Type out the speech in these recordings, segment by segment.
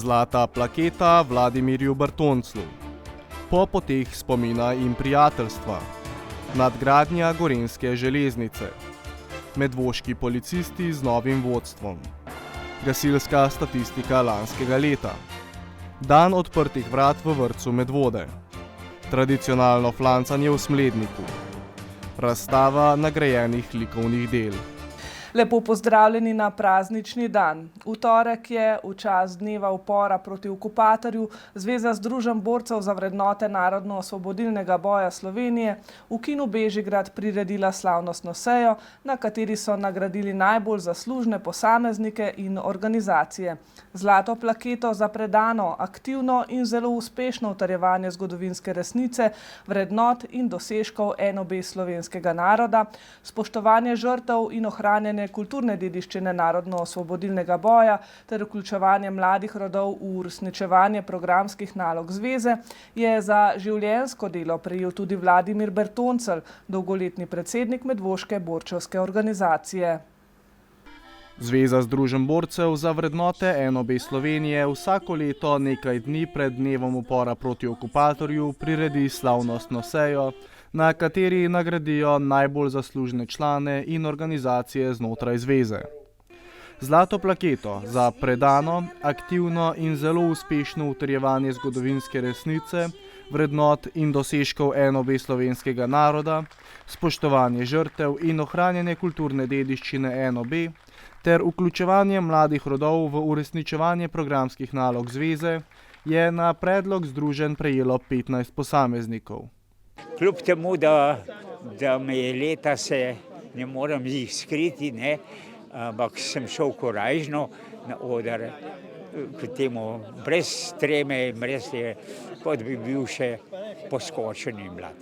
Zlata plaketa Vladimirju Bertonclju. Po poteh spomina in prijateljstva. Nadgradnja Gorenjske železnice. Medvoški policisti z novim vodstvom. Gasilska statistika lanskega leta. Dan odprtih vrat v vrtcu Medvode. Tradicionalno flancanje v Smledniku. Razstava nagrajenih likovnih del. Lepo pozdravljeni na praznični dan. V torek je v čas dneva upora proti okupatorju Zveza združenj borcev za vrednote narodno-osvobodilnega boja Slovenije v kinu Bežigrad priredila slavnostno sejo, na kateri so nagradili najbolj zaslužne posameznike in organizacije. Zlato plaketo za predano, aktivno in zelo uspešno utrjevanje zgodovinske resnice, vrednot in dosežkov NOB slovenskega naroda, spoštovanje žrtev in ohranjanje kulturne dediščine narodno-osvobodilnega boja ter vključevanje mladih rodov v uresničevanje programskih nalog zveze, je za življenjsko delo prejel tudi Vladimir Bertoncelj, dolgoletni predsednik Medvoške borčevske organizacije. Zveza združenj borcev za vrednote NOB Slovenije vsako leto nekaj dni pred dnevom upora proti okupatorju priredi slavnostno sejo, na kateri nagradijo najbolj zaslužne člane in organizacije znotraj zveze. Zlato plaketo za predano, aktivno in zelo uspešno utrjevanje zgodovinske resnice, vrednot in dosežkov NOB slovenskega naroda, spoštovanje žrtev in ohranjanje kulturne dediščine NOB ter vključevanje mladih rodov v uresničevanje programskih nalog zveze je na predlog združenj prejelo 15 posameznikov. Kljub temu, da me je leta se ne morem jih skriti, ampak sem šel korajžno na oder, k temu brez treme, brez je, kot bi bil še poskočen in mlad.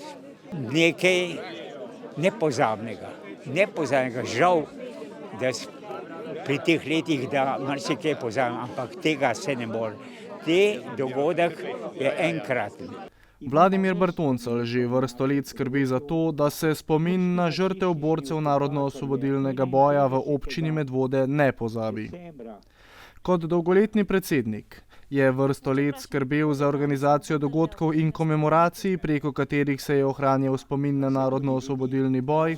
Nekaj nepozabnega, žal, da pri teh letih, da marsikaj pozabim, ampak tega se ne more. Te dogodek je enkraten. Vladimir Bertoncelj že vrsto let skrbi za to, da se spomin na žrtev borcev narodno-osvobodilnega boja v občini Medvode ne pozabi. Kot dolgoletni predsednik je vrsto let skrbel za organizacijo dogodkov in komemoracij, preko katerih se je ohranjal spomin na narodno-osvobodilni boj.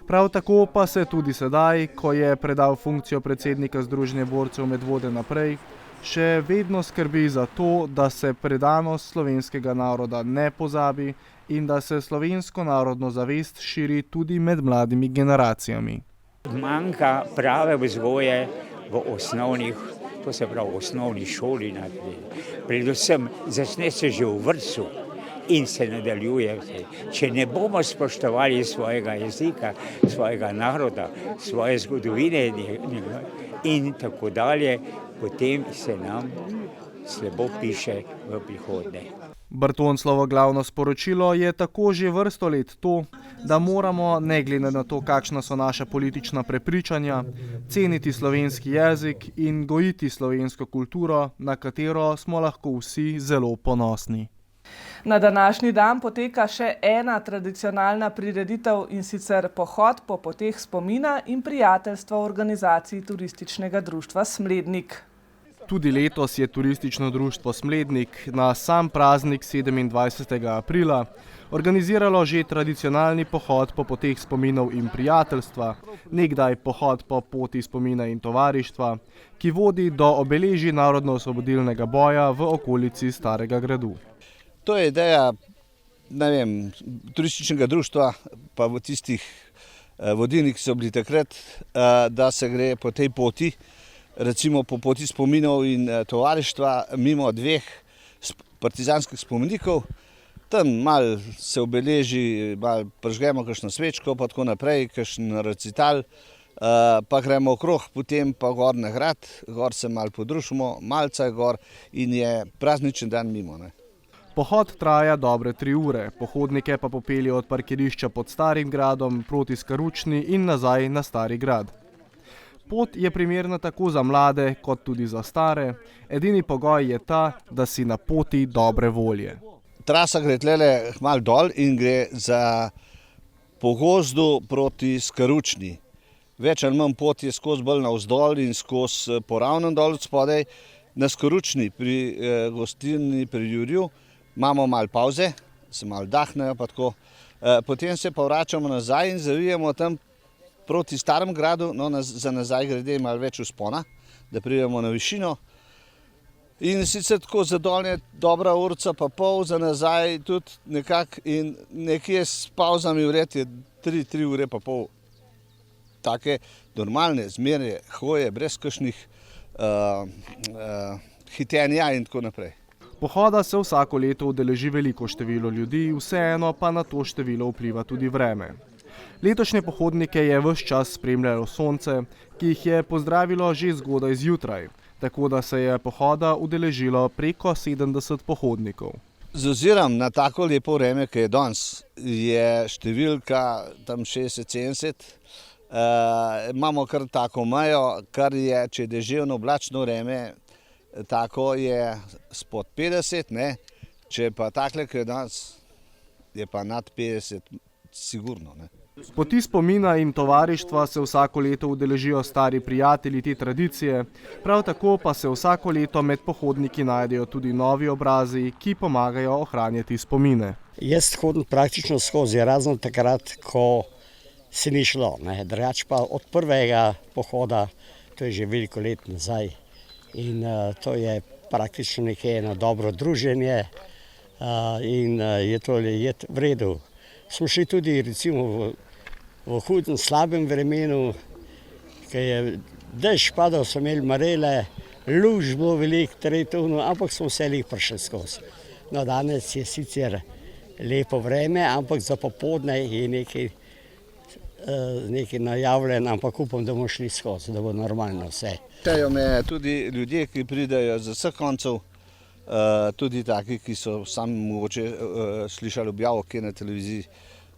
Prav tako pa se tudi sedaj, ko je predal funkcijo predsednika Združenja borcev Medvode naprej, še vedno skrbi za to, da se predanost slovenskega naroda ne pozabi in da se slovensko narodno zavest širi tudi med mladimi generacijami. Manjka prave vzgoje v osnovnih, to se pravi v osnovni šoli, predvsem začne se že v vrtcu in se nadaljuje. Če ne bomo spoštovali svojega jezika, svojega naroda, svoje zgodovine in tako dalje, potem se nam slabo piše v prihodnje. Bertoncljovo glavno sporočilo je tako že vrsto let to, da moramo, ne glede na to, kakšna so naša politična prepričanja, ceniti slovenski jezik in gojiti slovensko kulturo, na katero smo lahko vsi zelo ponosni. Na današnji dan poteka še ena tradicionalna prireditev, in sicer pohod po poteh spomina in prijateljstva v organizaciji Turističnega društva Smlednik. Tudi letos je Turistično društvo Smlednik na sam praznik 27. aprila organiziralo že tradicionalni pohod po poteh spominov in prijateljstva, nekdaj pohod po poti spomina in tovarištva, ki vodi do obeležij narodno-osvobodilnega boja v okolici Starega gradu. To je ideja, turističnega društva, pa v tistih vodilnih, ki so bili takrat, da se gre po tej poti, recimo po poti spominov in tovarištva, mimo dveh partizanskih spomenikov. Tam malo se obeleži, malo prižgemo kakšno svečko, pa tako naprej, kakšen recital, pa gremo okrog, potem pa gor na grad, gor se malo podružimo, malce gor in je prazničen dan mimo. Pohod traja dobre 3 ure, pohodnike pa popelje od parkirišča pod Starim gradom proti Skaručni in nazaj na Stari grad. Pot je primerna tako za mlade kot tudi za stare, edini pogoj je ta, da si na poti dobre volje. Trasa gre tlele malo dol in gre za po gozdu proti Skaručni. Več ali manj pot je skozi bolj navzdol in skozi po ravnem dol od spodaj Na Skoručni pri gostilni pri Juriju imamo malo pauze, se malo dahnejo pa tako. Potem se pa vračamo nazaj in zavijemo tam proti Starem gradu, no za nazaj grede malo več vzpona, da pridemo na višino. In sicer tako za dol je dobra urica pa pol, za nazaj tudi nekako in nekje s pauzami vred je 3 ure pa pol. Take normalne zmerje hoje, brez kakšnih hitenja in tako naprej. Pohoda se vsako leto udeleži veliko število ljudi, vseeno pa na to število vpliva tudi vreme. Letošnje pohodnike je ves čas spremljalo sonce, ki jih je pozdravilo že zgodaj zjutraj, tako da se je pohoda udeležilo preko 70 pohodnikov. Z ozirom na tako lepo vreme, ki je danes, je številka tam 60-70. Imamo kar tako mejo, kar je, če je deževno oblačno vreme, tako je spod 50, ne? Če pa takle, ki je danes, je pa nad 50 sigurno. Ne? Poti spomina in tovarištva se vsako leto udeležijo stari prijatelji te tradicije, prav tako pa se vsako leto med pohodniki najdejo tudi novi obrazi, ki pomagajo ohranjati spomine. Jaz hodim praktično skozi, razen takrat, ko se ni šlo. Drugače pa od prvega pohoda, to je že veliko let nazaj, in to je praktično nekaj eno dobro druženje in je to v redu. Smo šli tudi recimo v hudem, slabem vremenu, ki je dež padal, so imeli marele, luž bilo veliko, ampak smo vse lih prišli skozi. No, danes je sicer lepo vreme, ampak za popoldne je nekaj najavljen, ampak upam, da bomo šli skozi, da bo normalno vse. Štejejo me tudi ljudje, ki pridejo z vseh koncev, tudi taki, ki so sami mogoče slišali objavo kje na televiziji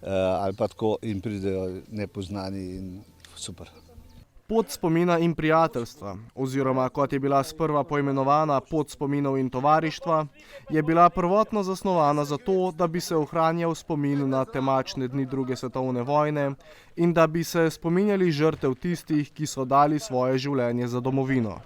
ali pa tako in pridejo nepoznani in super. Pot spomina in prijateljstva, oziroma kot je bila sprva poimenovana Pot spominov in tovarištva, je bila prvotno zasnovana zato, da bi se ohranjal spomin na temačne dni II. Svetovne vojne in da bi se spominjali žrtev tistih, ki so dali svoje življenje za domovino.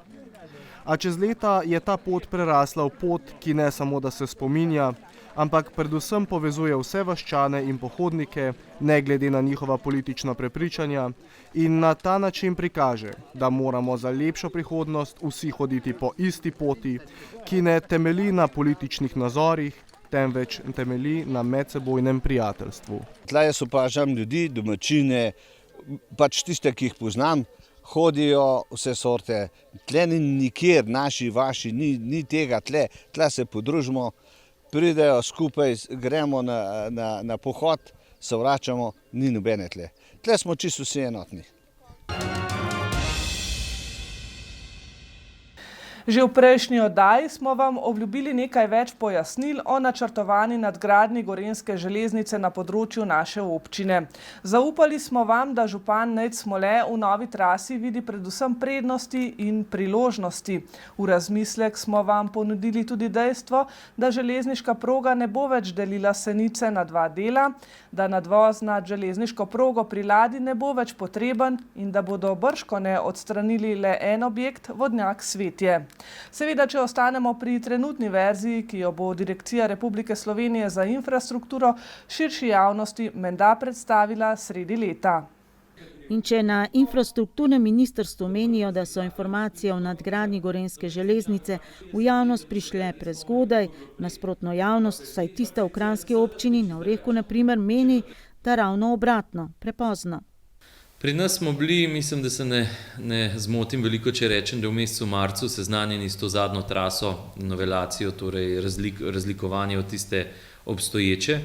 A čez leta je ta pot prerasla v pot, ki ne samo da se spominja, ampak predvsem povezuje vse vaščane in pohodnike, ne glede na njihova politična prepričanja, in na ta način prikaže, da moramo za lepšo prihodnost vsi hoditi po isti poti, ki ne temelji na političnih nazorih, temveč temelji na medsebojnem prijateljstvu. Tla jaz opažam ljudi, domačine, pač tiste, ki jih poznam, hodijo vse sorte. Tle ni nikjer, naši, vaši, ni tega tle. Tla se podružimo, pridejo skupaj, gremo na pohod, se vračamo, ni nobene tle. Tle smo čisto vsi enotni. Že v prejšnji oddaji smo vam obljubili nekaj več pojasnil o načrtovani nadgradnji Gorenjske železnice na področju naše občine. Zaupali smo vam, da župan Nejc Smole v novi trasi vidi predvsem prednosti in priložnosti. V razmislek smo vam ponudili tudi dejstvo, da železniška proga ne bo več delila Senice na dva dela, da nadvoz nad železniško progo pri Ladi ne bo več potreben in da bodo bržkone odstranili le en objekt, vodnjak Svetje. Seveda, če ostanemo pri trenutni verziji, ki jo bo Direkcija Republike Slovenije za infrastrukturo širši javnosti menda predstavila sredi leta. In če na infrastrukturnem ministrstvu menijo, da so informacije o nadgradnji Gorenjske železnice v javnost prišle prezgodaj, nasprotno javnost, vsaj tista v kranjski občini, na Orehu na primer, meni, da ravno obratno, prepozno. Pri nas smo bili, mislim, da se ne zmotim veliko, če rečem, da v mesecu marcu seznanjeni s to zadnjo traso, novelacijo, torej razlikovanje od tiste obstoječe,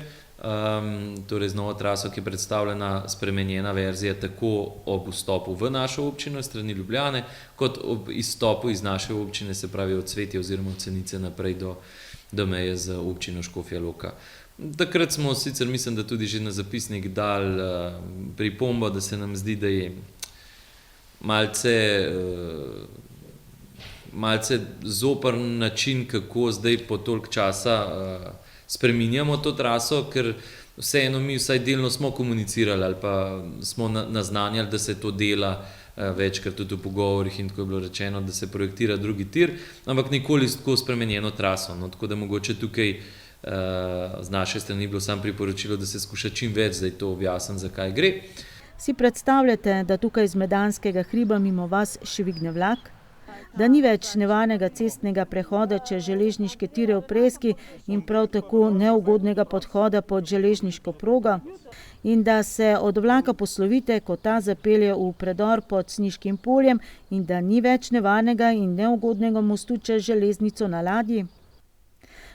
torej z novo traso, ki je predstavljena spremenjena verzija tako ob vstopu v našo občino strani Ljubljane, kot ob izstopu iz naše občine, se pravi od Svetje oziroma od Senice naprej do meje z občino Škofja Loka. Takrat smo sicer, mislim, da tudi že na zapisnik dali pripombo, da se nam zdi, da je malce zoprn način, kako zdaj po toliko časa spreminjamo to traso, ker vseeno mi vsaj delno smo komunicirali ali pa smo naznanjali, da se to dela večkrat tudi v pogovorih in tako je bilo rečeno, da se projektira drugi tir, ampak nikoli s tako spremenjeno traso. No, tako da mogoče tukaj z naše strani bilo samo priporočilo, da se skuša čim več zdaj to objasniti, zakaj gre. Si predstavljate, da tukaj z Medanskega hriba mimo vas švigne vlak? Da ni več nevarnega cestnega prehoda čez železniške tire v Preski in prav tako neugodnega podhoda pod železniško progo? In da se od vlaka poslovite, ko ta zapelje v predor pod Sniškim poljem in da ni več nevarnega in neugodnega mostu čez železnico na ladji?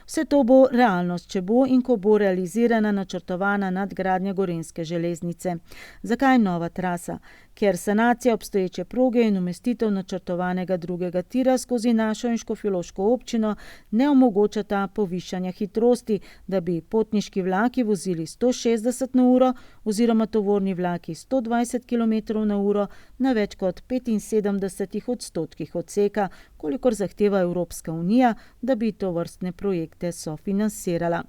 Vse to bo realnost, če bo in ko bo realizirana načrtovana nadgradnja Gorenjske železnice. Zakaj nova trasa? Ker sanacija obstoječe proge in umestitev načrtovanega drugega tira skozi našo in škofjeloško občino ne omogočata povišanja hitrosti, da bi potniški vlaki vozili 160 na uro oziroma tovorni vlaki 120 km na uro na več kot 75% odseka, kolikor zahteva Evropska unija, da bi tovrstne projekte sofinancirala.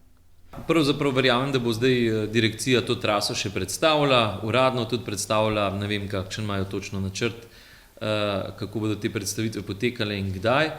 Pravzaprav verjamem, da bo zdaj direkcija to traso še predstavila, uradno tudi predstavila, ne vem, kakšen imajo točno načrt, kako bodo te predstavitve potekale in kdaj.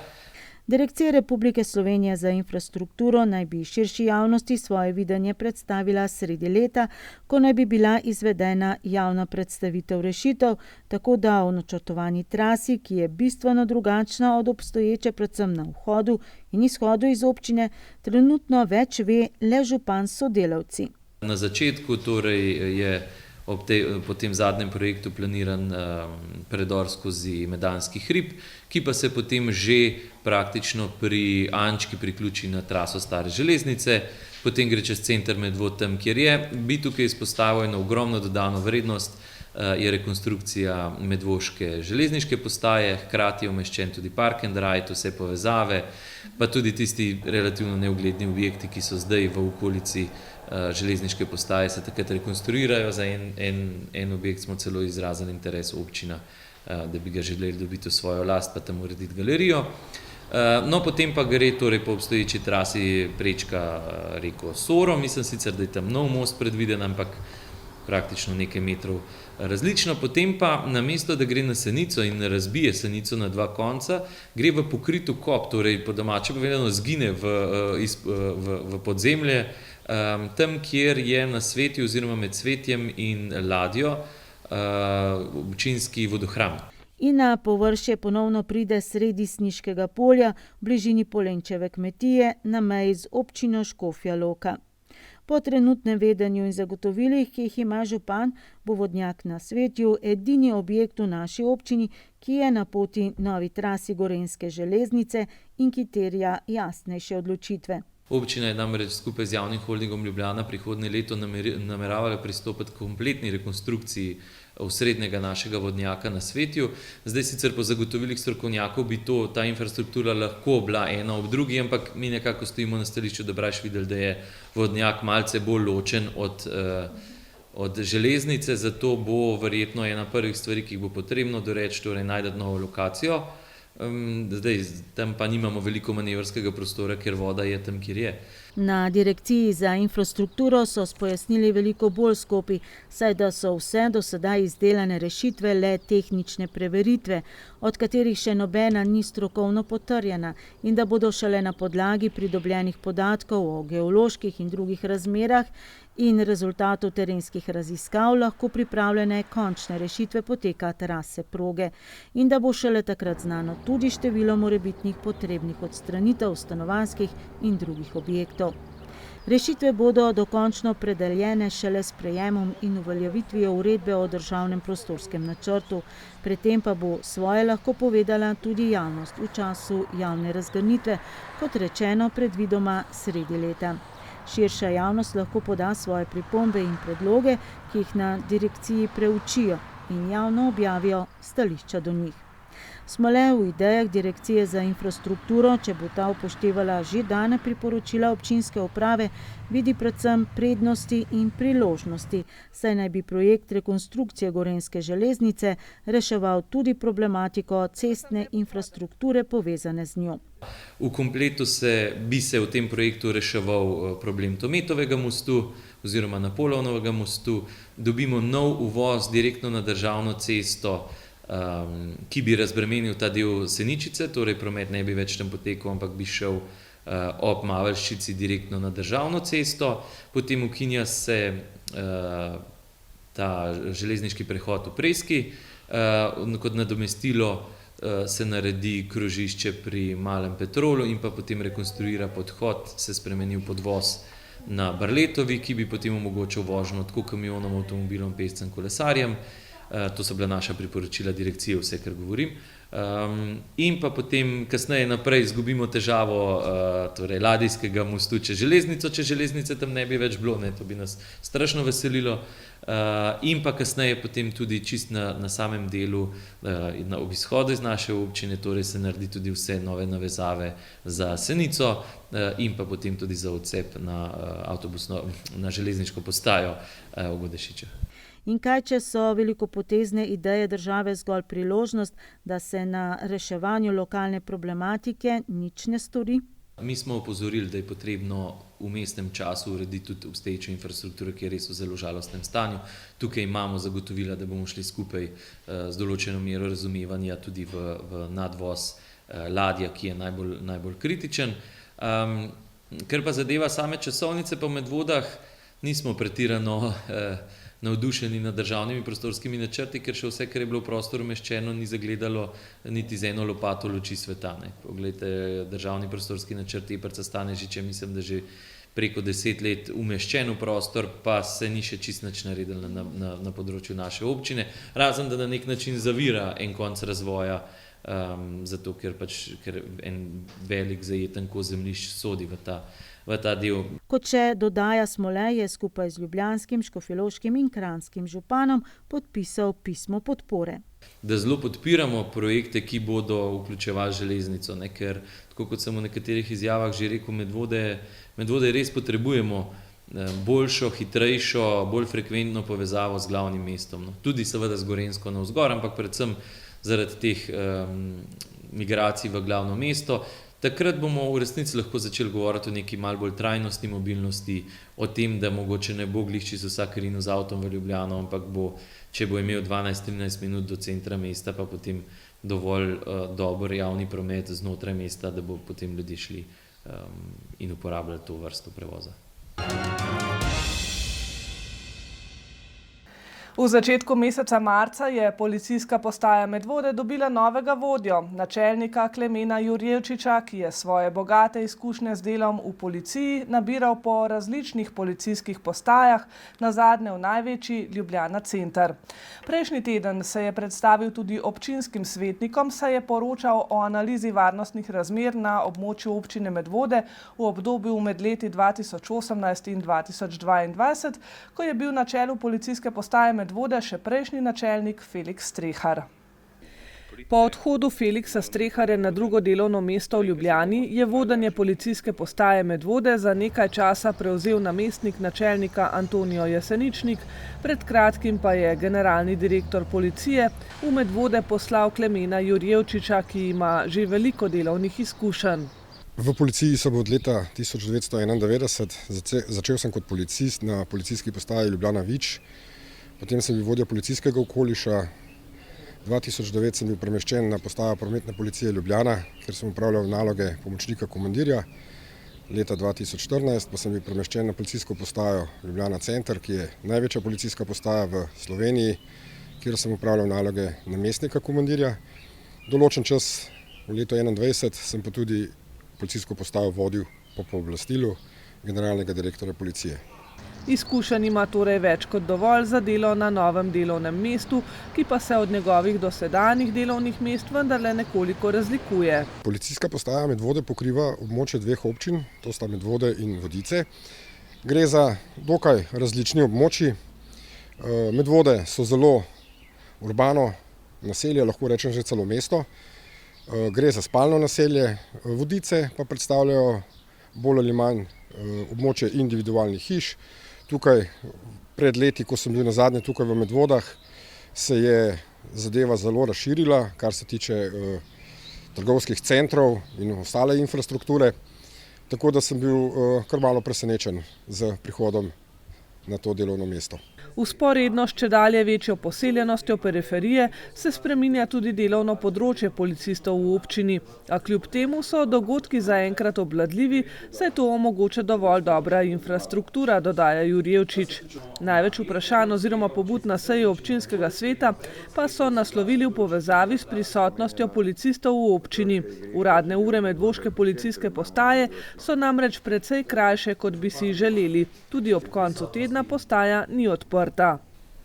Direkcija Republike Slovenije za infrastrukturo naj bi širši javnosti svoje videnje predstavila sredi leta, ko naj bi bila izvedena javna predstavitev rešitev, tako da o načrtovani trasi, ki je bistveno drugačna od obstoječe predvsem na vhodu in izhodu iz občine, trenutno več ve le župan s sodelavci. Na začetku torej je po tem zadnjem projektu planiran predor skozi Medanski hrib, ki pa se potem že praktično pri Ančki priključi na traso stare železnice, potem gre čez center Medvod tam, kjer je. Bi tukaj izpostavil eno ogromno dodano vrednost, je rekonstrukcija medvoške železniške postaje, hkrati je umeščen tudi park and ride, vse povezave, pa tudi tisti relativno neugledni objekti, ki so zdaj v okolici železniške postaje, se takrat rekonstruirajo. Za en objekt smo celo izrazili interes občina, da bi ga želeli dobiti v svojo last, pa tam urediti galerijo. No, potem pa gre torej po obstoječi trasi prečka reko Soro, mislim sicer, da je tam nov most predviden, ampak praktično nekaj metrov različno. Potem pa namesto, da gre na Senico in razbije Senico na dva konca, gre v pokritu kop, torej po domače povedano zgine v podzemlje, tam, kjer je na Svetju oziroma med Svetjem in Ladjo občinski vodohram. In na površje ponovno pride sredi Sniškega polja, v bližini Polenčeve kmetije, na meji z občino Škofja Loka. Po trenutnem vedenju in zagotovilih, ki jih ima župan, bo vodnjak na Svetju edini objekt v naši občini, ki je na poti novi trasi Gorenjske železnice in ki terja jasnejše odločitve. Občina je namreč skupaj z javnim holdingom Ljubljana prihodnje leto nameravala pristopiti k kompletni rekonstrukciji osrednjega našega vodnjaka na Svetju. Zdaj sicer po zagotovilih strokovnjakov bi ta infrastruktura lahko bila ena ob drugi, ampak mi nekako stojimo na stališču, da bi raje videli, da je vodnjak malce bolj ločen od železnice, zato bo verjetno ena prvih stvari, ki jih bo potrebno doreči, torej najti novo lokacijo. Zdaj, tam pa nimamo veliko manevrskega prostora, ker voda je tam, kjer je. Na Direkciji za infrastrukturo so spojasnili veliko bolj skopi, saj da so vse do sedaj izdelane rešitve le tehnične preveritve, od katerih še nobena ni strokovno potrjena in da bodo šele na podlagi pridobljenih podatkov o geoloških in drugih razmerah in rezultatov terenskih raziskav lahko pripravljene končne rešitve poteka trase proge in da bo šele takrat znano tudi število morebitnih potrebnih odstranitev stanovanjskih in drugih objektov. Rešitve bodo dokončno opredeljene šele s sprejemom in uveljavitvijo uredbe o državnem prostorskem načrtu, pred tem pa bo svoje lahko povedala tudi javnost v času javne razgrnitve, kot rečeno predvidoma sredi leta. Širša javnost lahko poda svoje pripombe in predloge, ki jih na direkciji preučijo in javno objavijo stališča do njih. Smo le v idejah Direkcije za infrastrukturo, če bo ta upoštevala že dane priporočila občinske uprave, vidi predvsem prednosti in priložnosti, saj naj bi projekt rekonstrukcije Gorenjske železnice reševal tudi problematiko cestne infrastrukture povezane z njo. V kompletu bi se v tem projektu reševal problem Tometovega mostu oziroma Napoleonovega mostu. Dobimo nov uvoz direktno na državno cesto ki bi razbremenil ta del Seničice, torej promet ne bi več tam potekal, ampak bi šel ob Mavelščici direktno na državno cesto. Potem ukinja se ta železniški prehod v Preski, kot nadomestilo se naredi krožišče pri Malem Petrolu in pa potem rekonstruira podhod, se spremeni v podvoz na Barletovi, ki bi potem omogočil vožnjo tako kamionom, avtomobilom, pešcem, kolesarjem. To so bila naša priporočila direkcije, vse, kar govorim. In pa potem kasneje naprej izgubimo težavo torej ladijskega mostu čez železnico, če železnice tam ne bi več bilo, to bi nas strašno veselilo. In pa kasneje potem tudi čist na samem delu ob izhodu iz naše občine, torej se naredi tudi vse nove navezave za Senico in pa potem tudi za odcep na železniško postajo v Godešičah. In kaj, če so velikopotezne ideje države zgolj priložnost, da se na reševanju lokalne problematike nič ne stori? Mi smo opozorili, da je potrebno v vmesnem času urediti tudi obstoječo infrastrukturo, ki je res v zelo žalostnem stanju. Tukaj imamo zagotovila, da bomo šli skupaj z določeno mero razumevanja tudi v nadvoz ladja, ki je najbolj kritičen. Ker pa zadeva same časovnice po Medvodah, nismo pretirano navdušeni nad državnimi prostorskimi načrti, ker še vse, kar je bilo v prostor umeščeno, ni zagledalo niti z eno lopato luči sveta. Poglejte, državni prostorski načrt Eprca Stanežiče, mislim, da že preko 10 let umeščen v prostor, pa se ni še čisto nič naredilo na področju naše občine, razen da na nek način zavira en konec razvoja, zato ker en velik zajeten kos zemljišč sodi v ta del. Kot še dodaja Smolej, je skupaj z ljubljanskim, škofjeloškim in kranjskim županom podpisal pismo podpore. Da zelo podpiramo projekte, ki bodo vključevali železnico, ker tako kot sem v nekaterih izjavah že rekel, Medvode res potrebujemo boljšo, hitrejšo, bolj frekventno povezavo z glavnim mestom. Tudi seveda z Gorenjsko navzgor, ampak predvsem zaradi teh migracij v glavno mesto. Takrat bomo v resnici lahko začeli govoriti o neki malo bolj trajnostni mobilnosti, o tem, da mogoče ne bo glih čisto vsak rinil z avtom v Ljubljano, ampak če bo imel 12-13 minut do centra mesta, pa potem dovolj dober javni promet znotraj mesta, da bo potem ljudje šli in uporabljali to vrsto prevoza. V začetku meseca marca je policijska postaja Medvode dobila novega vodjo, načelnika Klemena Jurjevčiča, ki je svoje bogate izkušnje z delom v policiji nabiral po različnih policijskih postajah, nazadnje v največji Ljubljana center. Prejšnji teden se je predstavil tudi občinskim svetnikom, saj je poročal o analizi varnostnih razmer na območju občine Medvode v obdobju med leti 2018 in 2022, ko je bil na čelu policijske postaje Medvode še prejšnji načelnik Felix Strehar. Po odhodu Felixa Streharja na drugo delovno mesto v Ljubljani je vodenje policijske postaje Medvode za nekaj časa prevzel namestnik načelnika Antonijo Jeseničnik, pred kratkim pa je generalni direktor policije v Medvode poslal Klemena Jurjevčiča, ki ima že veliko delovnih izkušenj. V policiji sem od leta 1991, začel sem kot policist na policijski postaji Ljubljana Vič. Potem sem bil vodja policijskega okoliša, 2009 sem bil premeščen na postajo prometne policije Ljubljana, kjer sem upravljal naloge pomočnika komandirja. Leta 2014 pa sem bil premeščen na policijsko postajo Ljubljana center, ki je največja policijska postaja v Sloveniji, kjer sem upravljal naloge namestnika komandirja. Določen čas, v letu 2021, sem pa tudi policijsko postajo vodil po pooblastilu generalnega direktorja policije. Izkušenj ima torej več kot dovolj za delo na novem delovnem mestu, ki pa se od njegovih dosedanjih delovnih mest vendarle nekoliko razlikuje. Policijska postaja Medvode pokriva območje dveh občin, to sta Medvode in Vodice. Gre za dokaj različni območji. Medvode so zelo urbano naselje, lahko rečem že celo mesto. Gre za spalno naselje, Vodice pa predstavljajo bolj ali manj območje individualnih hiš. Tukaj pred leti, ko sem bil nazadnje tukaj v Medvodah, se je zadeva zelo razširila, kar se tiče trgovskih centrov in ostale infrastrukture, tako da sem bil kar malo presenečen z prihodom na to delovno mesto. Vzporedno s čedalje večjo poseljenostjo periferije se spreminja tudi delovno področje policistov v občini, a kljub temu so dogodki zaenkrat obvladljivi, saj to omogoča dovolj dobra infrastruktura, dodaja Jurjevčič. Največ vprašanj oziroma pobud na seji občinskega sveta pa so naslovili v povezavi s prisotnostjo policistov v občini. Uradne ure medvoške policijske postaje so namreč precej krajše, kot bi si želeli. Tudi ob koncu tedna postaja ni odprta.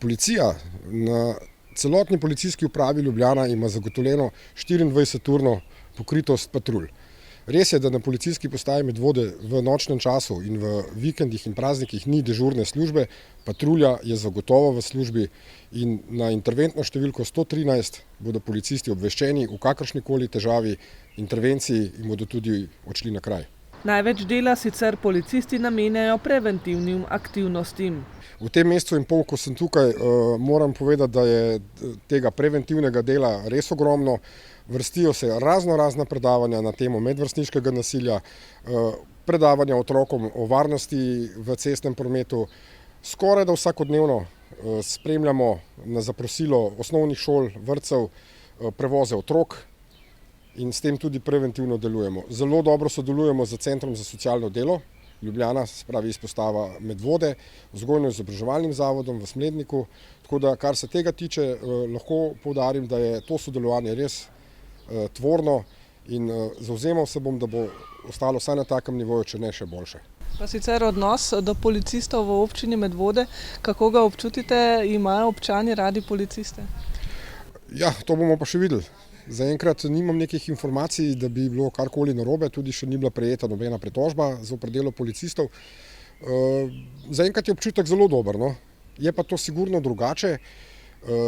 Policija na celotni policijski upravi Ljubljana ima zagotovljeno 24-urno pokritost patrulj. Res je, da na policijski postaji Medvode v nočnem času in v vikendih in praznikih ni dežurne službe, patrulja je zagotovo v službi in na interventno številko 113 bodo policisti obveščeni v kakršnikoli težavi, intervenciji in bodo tudi odšli na kraj. Največ dela sicer policisti namenjajo preventivnim aktivnostim. V tem mesecu in pol, ko sem tukaj, moram povedati, da je tega preventivnega dela res ogromno. Vrstijo se razna predavanja na temo medvrstniškega nasilja, predavanja otrokom o varnosti v cestnem prometu. Skoraj da vsakodnevno spremljamo na zaprosilo osnovnih šol, vrtcev, prevoze otrok in s tem tudi preventivno delujemo. Zelo dobro sodelujemo z Centrom za socialno delo Ljubljana, se pravi izpostava Medvode, vzgojno-izobraževalnim zavodom v Smledniku. Tako da, kar se tega tiče, lahko poudarim, da je to sodelovanje res tvorno in zavzemal se bom, da bo ostalo vsaj na takem nivoju, če ne še boljše. Pa sicer odnos do policistov v občini Medvode, kako ga občutite, imajo občani radi policiste? Ja, to bomo pa še videli. Zaenkrat nimam nekih informacij, da bi bilo karkoli narobe, tudi še ni bila prejeta nobena pritožba zoper delo policistov. Zaenkrat je občutek zelo dober, no? Je pa to sigurno drugače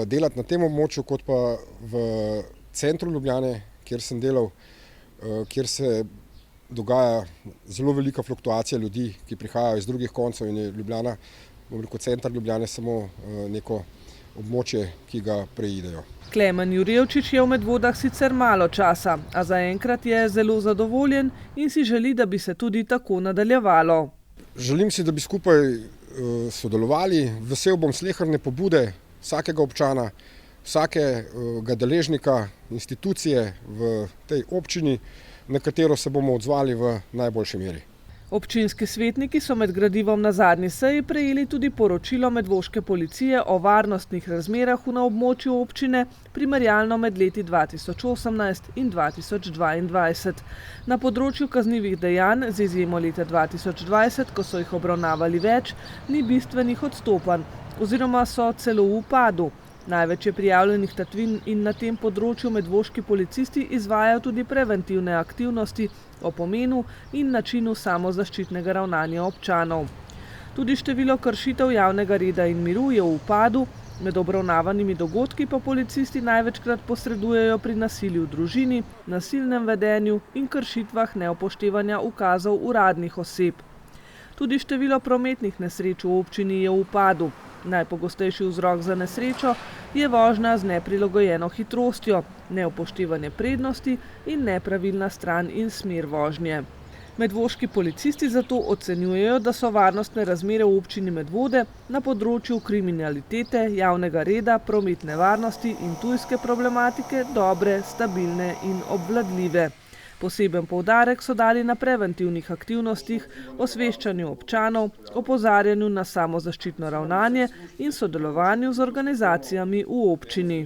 delati na tem območju, kot pa v centru Ljubljane, kjer sem delal, kjer se dogaja zelo velika fluktuacija ljudi, ki prihajajo iz drugih koncev in je Ljubljana, bom rekel, center Ljubljane samo neko območje, ki ga preidejo. Klemen Jurjevčič je v Medvodah sicer malo časa, a zaenkrat je zelo zadovoljen in si želi, da bi se tudi tako nadaljevalo. Želim si, da bi skupaj sodelovali, vesel bom sleherne pobude vsakega občana, vsakega deležnika, institucije v tej občini, na katero se bomo odzvali v najboljši meri. Občinski svetniki so med gradivom na zadnji seji prejeli tudi poročilo medvoške policije o varnostnih razmerah na območju občine, primerjalno med leti 2018 in 2022. Na področju kaznivih dejanj, z izjemo leta 2020, ko so jih obravnavali več, ni bistvenih odstopanj, oziroma so celo v upadu. Največ je prijavljenih tatvin in na tem področju medvoški policisti izvajajo tudi preventivne aktivnosti o pomenu in načinu samozaščitnega ravnanja občanov. Tudi število kršitev javnega reda in miru je v upadu, med obravnavanimi dogodki pa policisti največkrat posredujejo pri nasilju v družini, nasilnem vedenju in kršitvah neupoštevanja ukazov uradnih oseb. Tudi število prometnih nesreč v občini je v upadu. Najpogostejši vzrok za nesrečo je vožnja z neprilagojeno hitrostjo, neupoštevanje prednosti in nepravilna stran in smer vožnje. Medvoški policisti zato ocenjujejo, da so varnostne razmere v občini Medvode na področju kriminalitete, javnega reda, prometne varnosti in tujske problematike dobre, stabilne in obvladljive. Poseben poudarek so dali na preventivnih aktivnostih, osveščanju občanov, opozarjanju na samozaščitno ravnanje in sodelovanju z organizacijami v občini.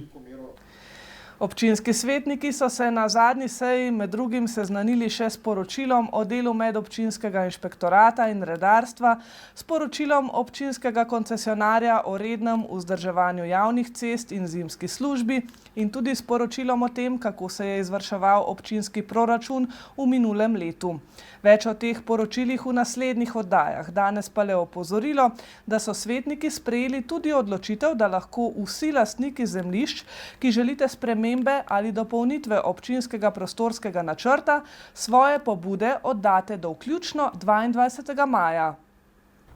Občinski svetniki so se na zadnji seji med drugim seznanili še s poročilom o delu medobčinskega inšpektorata in redarstva, s poročilom občinskega koncesionarja o rednem vzdrževanju javnih cest in zimski službi in tudi s poročilom o tem, kako se je izvrševal občinski proračun v minulem letu. Več o teh poročilih v naslednjih oddajah. Danes pa le opozorilo, da so svetniki sprejeli tudi odločitev, da lahko vsi lastniki zemljišč, ki želite spremembe ali dopolnitve občinskega prostorskega načrta, svoje pobude oddate do vključno 22. maja.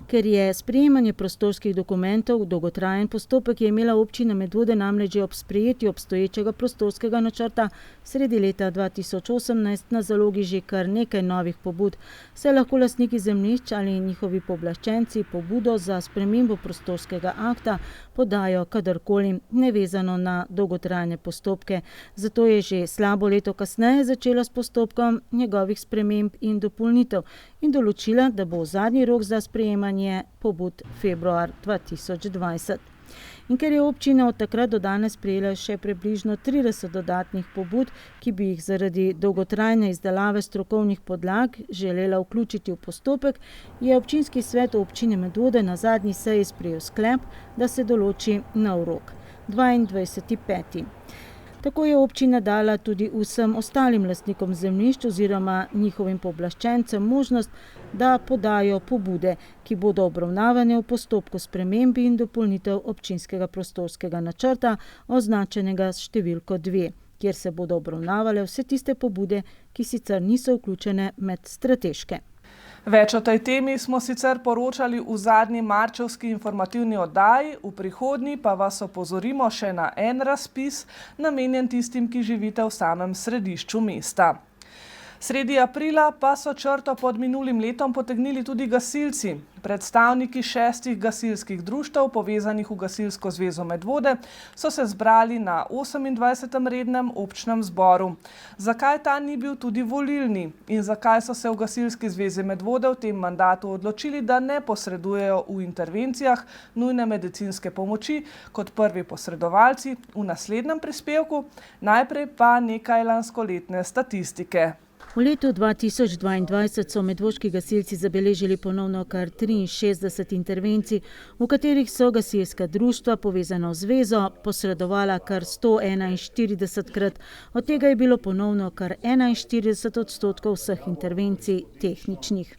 Ker je sprejemanje prostorskih dokumentov dolgotrajen postopek, je imela občina Medvode namreč že ob sprejetju obstoječega prostorskega načrta sredi leta 2018 na zalogi že kar nekaj novih pobud, saj lahko lastniki zemljišč ali njihovi pooblaščenci pobudo za spremembo prostorskega akta podajo kadarkoli, nevezano na dolgotrajne postopke. Zato je že slabo leto kasneje začela s postopkom njegovih sprememb in dopolnitev in določila, da bo zadnji rok za sprejemanje pobud februar 2020. In ker je občina od takrat do danes prejela še približno 30 dodatnih pobud, ki bi jih zaradi dolgotrajne izdelave strokovnih podlag želela vključiti v postopek, je občinski svet občine Medvode na zadnji seji sprejel sklep, da se določi nov rok, 22.5. Tako je občina dala tudi vsem ostalim lastnikom zemljišč oziroma njihovim pooblaščencem možnost, da podajo pobude, ki bodo obravnavane v postopku spremembi in dopolnitev občinskega prostorskega načrta, označenega s številko 2, kjer se bodo obravnavale vse tiste pobude, ki sicer niso vključene med strateške. Več o tej temi smo sicer poročali v zadnji marčevski informativni oddaji, v prihodnji pa vas opozorimo še na en razpis, namenjen tistim, ki živite v samem središču mesta. Sredi aprila pa so črto pod minulim letom potegnili tudi gasilci. Predstavniki 6 gasilskih društev, povezanih v Gasilsko zvezo Medvode, so se zbrali na 28. rednem občnem zboru. Zakaj ta ni bil tudi volilni in zakaj so se v Gasilski zvezi Medvode v tem mandatu odločili, da ne posredujejo v intervencijah nujne medicinske pomoči kot prvi posredovalci, v naslednjem prispevku, najprej pa nekaj lanskoletne statistike. V letu 2022 so medvoški gasilci zabeležili ponovno kar 63 intervencij, v katerih so gasilska društva, povezana v zvezo, posredovala kar 141krat. Od tega je bilo ponovno kar 41% vseh intervencij tehničnih.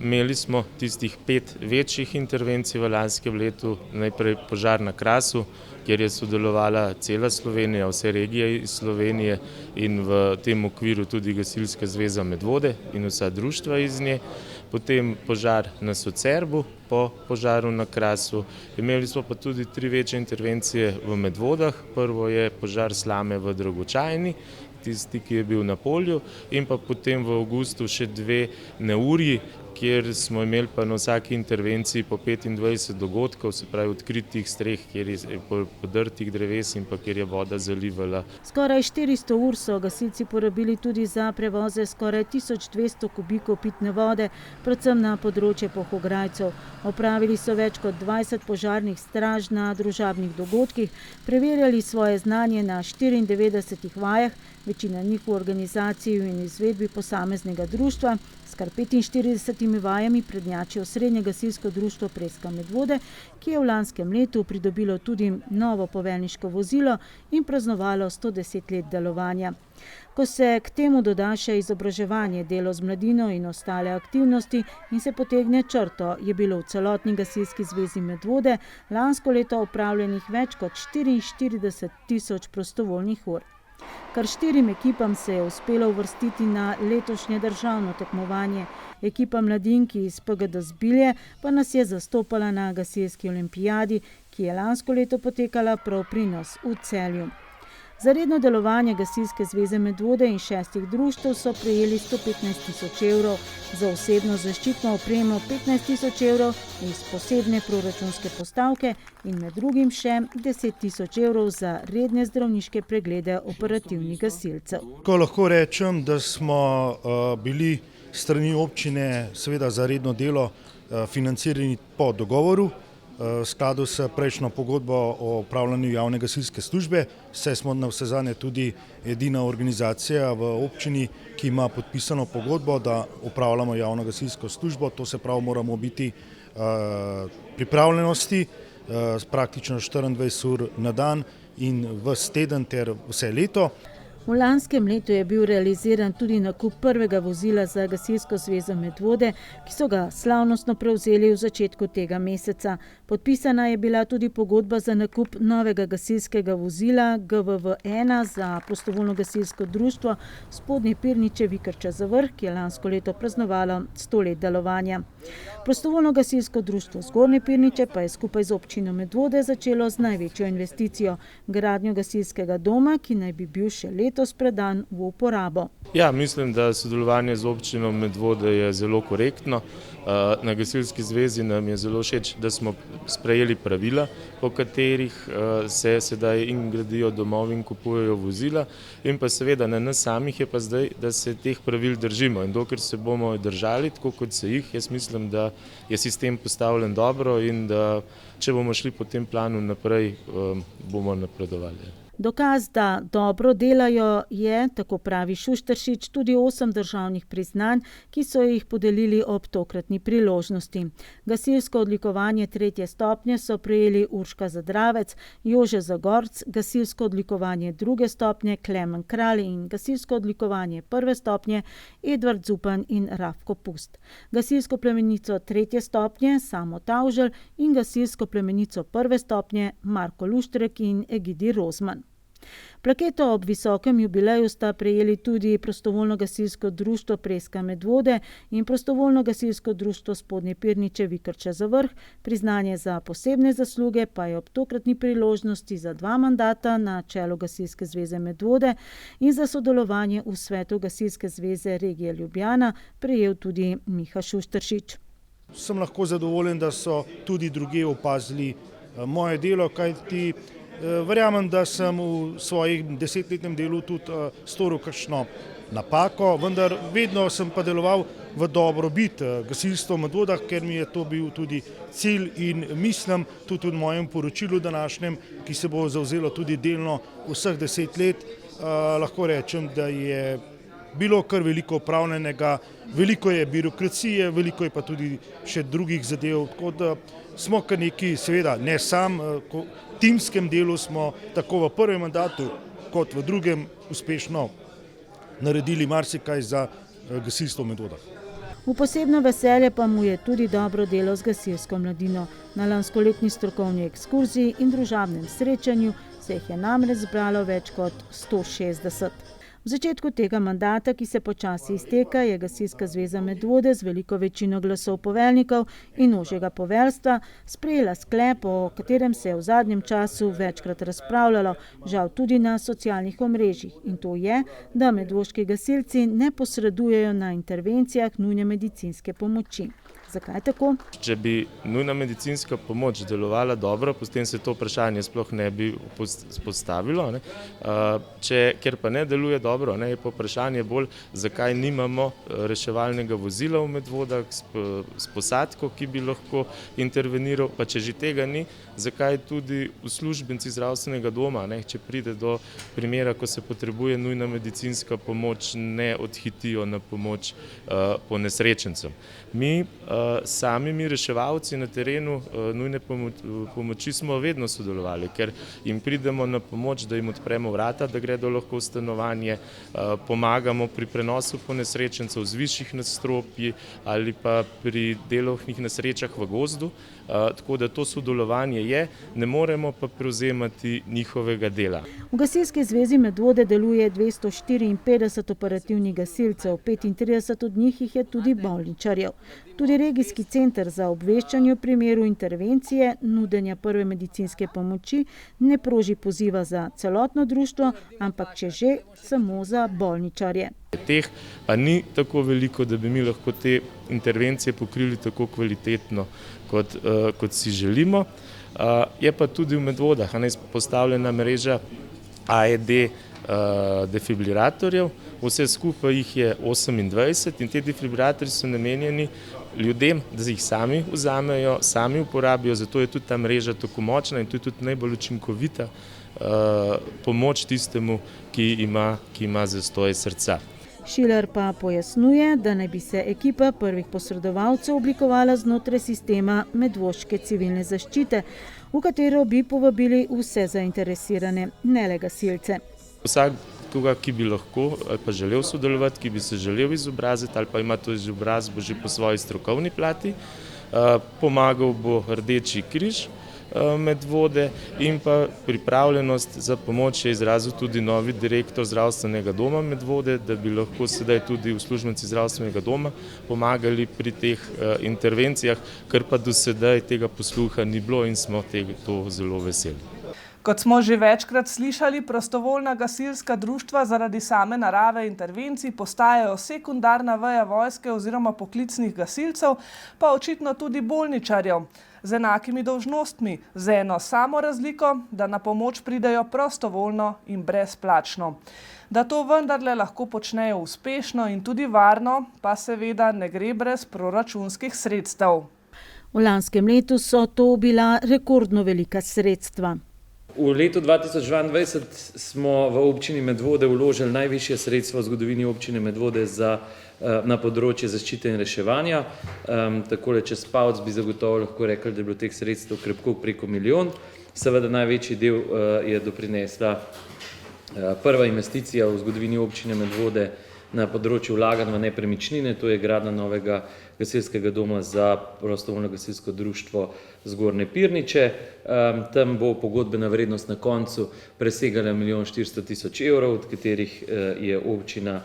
Imeli smo tistih 5 večjih intervencij v lanskem letu, najprej požar na Krasu, kjer je sodelovala cela Slovenija, vse regije iz Slovenije in v tem okviru tudi Gasilska zveza Medvode in vsa društva iz nje. Potem požar na Socerbu po požaru na Krasu. Imeli smo pa tudi 3 večje intervencije v Medvodah. Prvo je požar slame v Dragočajni, tisti, ki je bil na polju, in pa potem v avgustu še 2 neurji, kjer smo imeli pa na vsaki intervenciji po 25 dogodkov, se pravi odkritih streh, kjer je podrtih dreves in pa kjer je voda zalivala. Skoraj 400 ur so gasilci porabili tudi za prevoze skoraj 1200 kubikov pitne vode, predvsem na področje Polhograjcev. Opravili so več kot 20 požarnih straž na družabnih dogodkih, preverjali svoje znanje na 94 vajah, večina njih v organizaciji in izvedbi posameznega društva, s kar 45 vajami prednjači osrednje gasilsko društvo Preska Medvode, ki je v lanskem letu pridobilo tudi novo poveljniško vozilo in praznovalo 110 let delovanja. Ko se k temu doda še izobraževanje, delo z mladino in ostale aktivnosti in se potegne črto, je bilo v celotni Gasilski zvezi Medvode lansko leto opravljenih več kot 44.000 prostovoljnih ur. Kar 4 ekipam se je uspelo uvrstiti na letošnje državno tekmovanje. Ekipa mladinki iz PGD Zbilje pa nas je zastopala na gasilski olimpijadi, ki je lansko leto potekala prav pri nas v Celju. Za redno delovanje Gasilske zveze Medvode in 6 društev so prejeli 115.000 evrov, za osebno zaščitno opremo 15.000 evrov iz posebne proračunske postavke in med drugim še 10.000 evrov za redne zdravniške preglede operativnih gasilcev. Ko lahko rečem, da smo bili strani občine seveda za redno delo financirani po dogovoru, v skladu s prejšnjo pogodbo o upravljanju javne gasilske službe, saj smo navsezadnje tudi edina organizacija v občini, ki ima podpisano pogodbo, da upravljamo javno gasilsko službo. To se pravi, moramo biti pripravljenosti praktično 24 ur na dan in ves teden ter vse leto. V lanskem letu je bil realiziran tudi nakup prvega vozila za Gasilsko zvezo Medvode, ki so ga slavnostno prevzeli v začetku tega meseca. Podpisana je bila tudi pogodba za nakup novega gasilskega vozila GVV-1 za prostovoljno gasilsko društvo Spodnje Pirniče Vikrča za Vrh, ki je lansko leto praznovalo 100 let delovanja. Prostovoljno gasilsko društvo Zgornje Pirniče pa je skupaj z občino Medvode začelo z največjo investicijo, gradnjo gasilskega doma, ki naj bi bil še letos predan v uporabo. Ja, mislim, da sodelovanje z občino Medvode je zelo korektno. Na Gasilski zvezi nam je zelo všeč, da smo sprejeli pravila, po katerih se sedaj in gradijo domovi in kupujejo vozila, in pa seveda na nas samih je pa zdaj, da se teh pravil držimo, in dokler se bomo držali tako, kot se jih, jaz mislim, da je sistem postavljen dobro in da če bomo šli po tem planu naprej, bomo napredovali. Dokaz, da dobro delajo, je, tako pravi Šušteršič, tudi 8 državnih priznanj, ki so jih podelili ob tokratni priložnosti. Gasilsko odlikovanje 3. stopnje so prejeli Urška Zadravec, Jože Zagorc, gasilsko odlikovanje 2. stopnje Klemen Kralj in gasilsko odlikovanje 1. stopnje Edvard Zupan in Rafko Pust. Gasilsko plemenico 3. stopnje Samo Tavželj in gasilsko plemenico 1. stopnje Marko Luštrek in Egidi Rozman. Plaketo ob visokem jubileju sta prejeli tudi Prostovoljno gasilsko društvo Preska Medvode in Prostovoljno gasilsko društvo Spodnje Pirniče Vikrča za Vrh. Priznanje za posebne zasluge pa je ob tokratni priložnosti za 2 mandata na čelu Gasilske zveze Medvode in za sodelovanje v svetu Gasilske zveze regije Ljubljana prejel tudi Miha Šušteršič. Sem lahko zadovoljen, da so tudi drugje opazili moje delo, kajti verjamem, da sem v svojih 10-letnem delu tudi storil kakšno napako, vendar vedno sem pa deloval v dobrobit gasilstva v Medvodah, ker mi je to bil tudi cilj in mislim tudi v mojem poročilu današnjem, ki se bo zavzelo tudi delno vseh 10 let, lahko rečem, da je bilo kar veliko opravljenega, veliko je birokracije, veliko je pa tudi še drugih zadev, tako da smo kar neki, seveda ne sam, v timskem delu smo tako v prvem mandatu kot v drugem uspešno naredili marsikaj za gasilstvo v Medvodah. V posebno veselje pa mu je tudi dobro delo z gasilsko mladino. Na lanskoletni strokovni ekskurziji in družabnem srečanju se jih je namreč zbralo več kot 160. V začetku tega mandata, ki se počasi izteka, je Gasilska zveza Medvode z veliko večino glasov poveljnikov in ožjega poveljstva sprejela sklep, o katerem se je v zadnjem času večkrat razpravljalo, žal tudi na socialnih omrežjih. In to je, da medvoški gasilci ne posredujejo na intervencijah nujne medicinske pomoči. Zakaj tako? Če bi nujna medicinska pomoč delovala dobro, potem se to vprašanje sploh ne bi postavilo. Ker pa ne deluje dobro, je pa vprašanje bolj, zakaj nimamo reševalnega vozila v Medvodah s posadko, ki bi lahko interveniral, pa če že tega ni, zakaj tudi uslužbenci zdravstvenega doma, če pride do primera, ko se potrebuje nujna medicinska pomoč, ne odhitijo na pomoč ponesrečencem. Mi samimi reševalci na terenu nujne pomoči smo vedno sodelovali, ker jim pridemo na pomoč, da jim odpremo vrata, da gredo lahko v stanovanje, pomagamo pri prenosu ponesrečencev z višjih nadstropij ali pa pri delovnih nesrečah v gozdu, tako da to sodelovanje je, ne moremo pa prevzemati njihovega dela. V Gasilski zvezi Medvode deluje 254 operativnih gasilcev, 35 od njih je tudi bolničarjev. Tudi regijski center za obveščanje v primeru intervencije, nudenja prve medicinske pomoči ne proži poziva za celotno društvo, ampak če že, samo za bolničarje. Teh pa ni tako veliko, da bi mi lahko te intervencije pokrili tako kvalitetno, kot si želimo. Je pa tudi v Medvodah postavljena mreža AED defibrilatorjev, vse skupaj jih je 28 in te defibrilatorji so namenjeni ljudem, da jih sami vzamejo, sami uporabijo, zato je tudi ta mreža tako močna in to je tudi najbolj učinkovita pomoč tistemu, ki ima zastoj srca. Šiler pa pojasnjuje, da naj bi se ekipa prvih posredovalcev oblikovala znotraj sistema medvoške civilne zaščite, v katero bi povabili vse zainteresirane, ne le gasilce. Vsak koga, ki bi lahko ali pa želel sodelovati, ki bi se želel izobraziti ali pa ima to izobrazbo že po svoji strokovni plati. Pomagal bo Rdeči križ Medvode in pa pripravljenost za pomoč je izrazil tudi novi direktor zdravstvenega doma Medvode, da bi lahko sedaj tudi uslužbenci zdravstvenega doma pomagali pri teh intervencijah, ker pa do sedaj tega posluha ni bilo in smo to zelo veseli. Kot smo že večkrat slišali, prostovoljna gasilska društva zaradi same narave intervencij postajajo sekundarna veja vojske oziroma poklicnih gasilcev, pa očitno tudi bolničarjev, z enakimi dolžnostmi, z eno samo razliko, da na pomoč pridejo prostovoljno in brezplačno. Da to vendarle lahko počnejo uspešno in tudi varno, pa seveda ne gre brez proračunskih sredstev. V lanskem letu so to bila rekordno velika sredstva. V letu 2022 smo v občini Medvode vložili najvišje sredstva v zgodovini občine Medvode na področje zaščite in reševanja. Takole čez palec bi zagotovo lahko rekli, da je bilo teh sredstev krepko preko 1 milijon. Seveda največji del je doprinesla prva investicija v zgodovini občine Medvode na področju vlaganj v nepremičnine, to je gradnja novega gasilskega doma za prostovoljno gasilsko društvo Zgornje Pirniče. Tam bo pogodbena vrednost na koncu presegala 1 400 000 evrov, od katerih je občina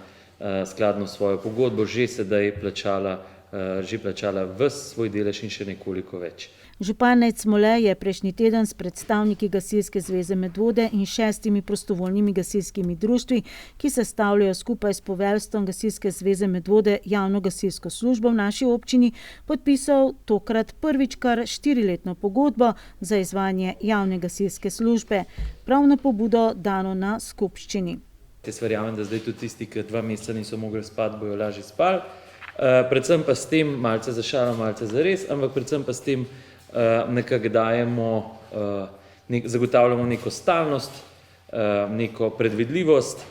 skladno svojo pogodbo že sedaj plačala ves svoj delež in še nekoliko več. Župan Nejc Smole je prejšnji teden s predstavniki Gasilske zveze Medvode in 6 prostovoljnimi gasilskimi društvi, ki sestavljajo skupaj s poveljstvom Gasilske zveze Medvode javno gasilsko službo v naši občini, podpisal tokrat prvič kar 4-letno pogodbo za izvajanje javne gasilske službe, prav na pobudo dano na skupščini. Jaz verjamem, da zdaj tudi tisti, ki 2 meseca niso mogli spati, bojo lažje spali. Predvsem pa s tem, malce za šalo, malce za res, ampak predvsem pa s tem nekako zagotavljamo neko stalnost, neko predvidljivost.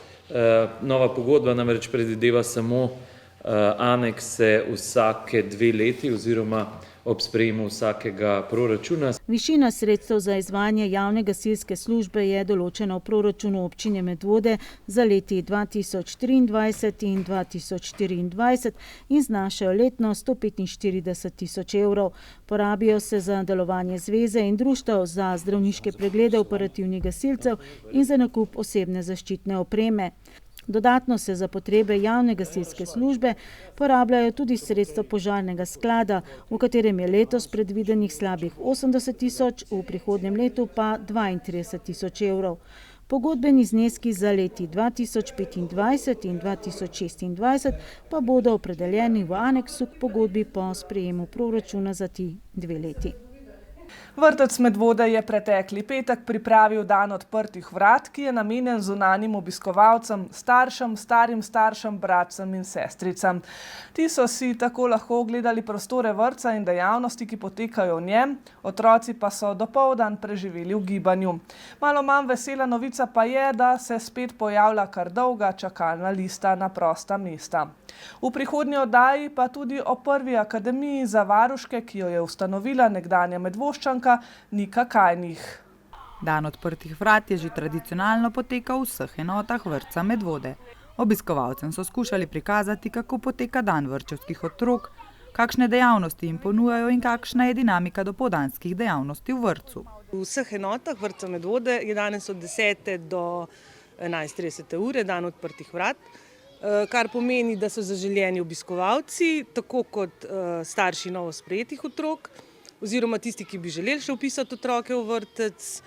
Nova pogodba namreč predvideva samo anekse vsake 2 leti oziroma ob sprejemu vsakega proračuna. Višina sredstev za izvajanje javne gasilske službe je določena v proračunu občine Medvode za leti 2023 in 2024 in znašajo letno 145 000 evrov. Porabijo se za delovanje zveze in društev, za zdravniške preglede operativnih gasilcev in za nakup osebne zaščitne opreme. Dodatno se za potrebe javne gasilske službe porabljajo tudi sredstva požarnega sklada, v katerem je letos predvidenih slabih 80 000, v prihodnjem letu pa 32 000 evrov. Pogodbeni zneski za leti 2025 in 2026 pa bodo opredeljeni v aneksu k pogodbi po sprejemu proračuna za ti 2 leti. Vrtec Medvode je pretekli petek pripravil dan odprtih vrat, ki je namenjen zunanjim obiskovalcem, staršem, starim staršem, bratcem in sestricam. Ti so si tako lahko ogledali prostore vrtca in dejavnosti, ki potekajo v njem, otroci pa so dopoldan preživeli v gibanju. Malo manj vesela novica pa je, da se spet pojavlja kar dolga čakalna lista na prosta mesta. V prihodnji oddaji pa tudi o prvi akademiji za varuške, ki jo je ustanovila nekdanja Medvoščanka Nika Kajnih. Dan odprtih vrat je že tradicionalno potekal v vseh enotah vrtca Medvode. Obiskovalcem so skušali prikazati, kako poteka dan vrtčevskih otrok, kakšne dejavnosti jim ponujajo in kakšna je dinamika dopoldanskih dejavnosti v vrtcu. V vseh enotah vrtca Medvode je danes od 10 do 11:30 ure dan odprtih vrat, kar pomeni, da so zaželjeni obiskovalci, tako kot starši novo sprejetih otrok, oziroma tisti, ki bi želeli še vpisati otroke v vrtec,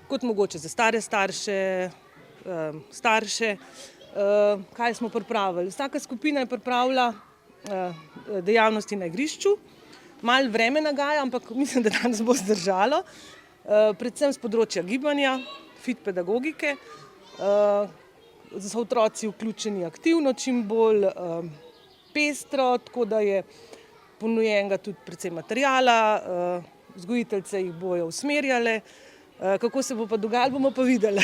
kot mogoče za stare starše. Kaj smo pripravili? Vsaka skupina je pripravila dejavnosti na igrišču. Malo vreme nagaja, ampak mislim, da danes bo zdržalo. Predvsem z področja gibanja, fit pedagogike. So otroci vključeni aktivno, čim bolj pestro, tako da je ponujenega tudi precej materijala, vzgojiteljice jih bojo usmerjale. Kako se bo pa dogajalo, bomo pa videli.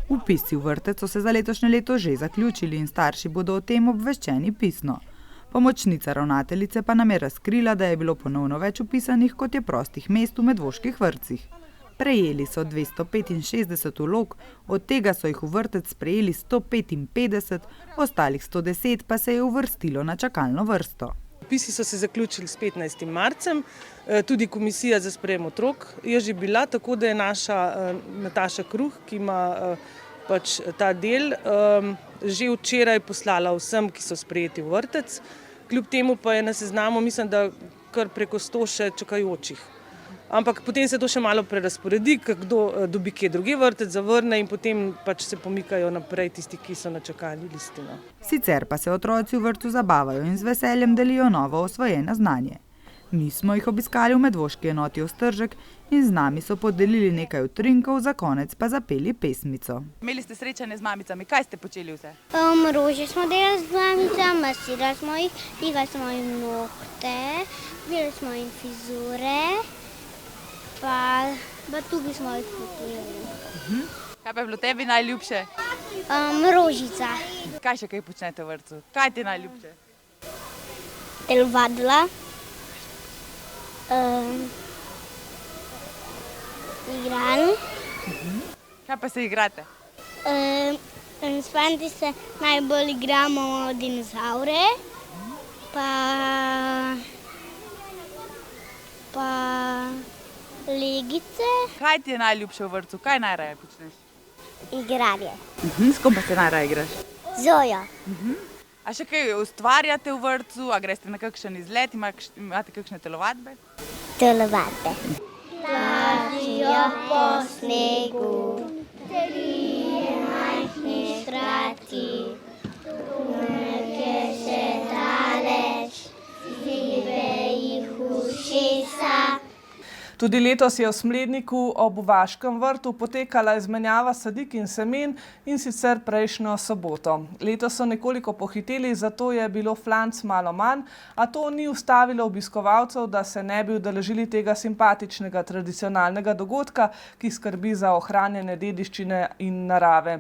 Vpisi v vrtec so se za letošnje leto že zaključili in starši bodo o tem obveščeni pisno. Pomočnica ravnateljice pa nam je razkrila, da je bilo ponovno več vpisanih, kot je prostih mest v medvoških vrtcih. Prejeli so 265 vlog, od tega so jih v vrtec sprejeli 155, ostalih 110 pa se je uvrstilo na čakalno vrsto. Vpisi so se zaključili s 15. marcem, tudi komisija za sprejem otrok je že bila, tako da je naša Nataša Kruh, ki ima pač ta del, že včeraj poslala vsem, ki so sprejeti v vrtec. Kljub temu pa je na seznamu, mislim, da kar preko 100 še čakajočih. Ampak potem se to še malo prerazporedi, kdo dobi kje drugi vrtec, zavrne in potem pač se pomikajo naprej tisti, ki so na čakalni listi. Sicer pa se otroci v vrtcu zabavajo in z veseljem delijo novo osvojeno znanje. Mi smo jih obiskali v medvoški enoti Ostržek in z nami so podelili nekaj utrinkov, za konec pa zapeli pesmico. Imeli ste srečanje z mamicami, kaj ste počeli vse? Rože smo delali z mamicami, masirali smo jih, igrali smo jim nohte, delali smo jim fizure, pa tudi smo jih potujali. Kaj pa je bilo tebi najljubše? Rožica. Kaj še kaj počnete v vrtcu? Kaj ti je najljubše? Telovadila. Igrali. Kaj pa se igrate? S fanti se najbolj igramo dinozaure, pa legice. Kaj ti je najljubše v vrtcu? Kaj najraje počneš? Igranje. S kom pa se najraje igraš? Zoja. A še kaj ustvarjate v vrtcu, a greste na kakšen izlet, imate kakšne telovadbe? Telovadbe. Plazijo po snegu, trije majhni štrati, nekje še daleč, zibe jih ušesa. Tudi letos je v Smledniku ob Vaškem vrtu potekala izmenjava sadik in semen, in sicer prejšnjo soboto. Letos so nekoliko pohiteli, zato je bilo flanc malo manj, a to ni ustavilo obiskovalcev, da se ne bi udeležili tega simpatičnega tradicionalnega dogodka, ki skrbi za ohranjanje dediščine in narave.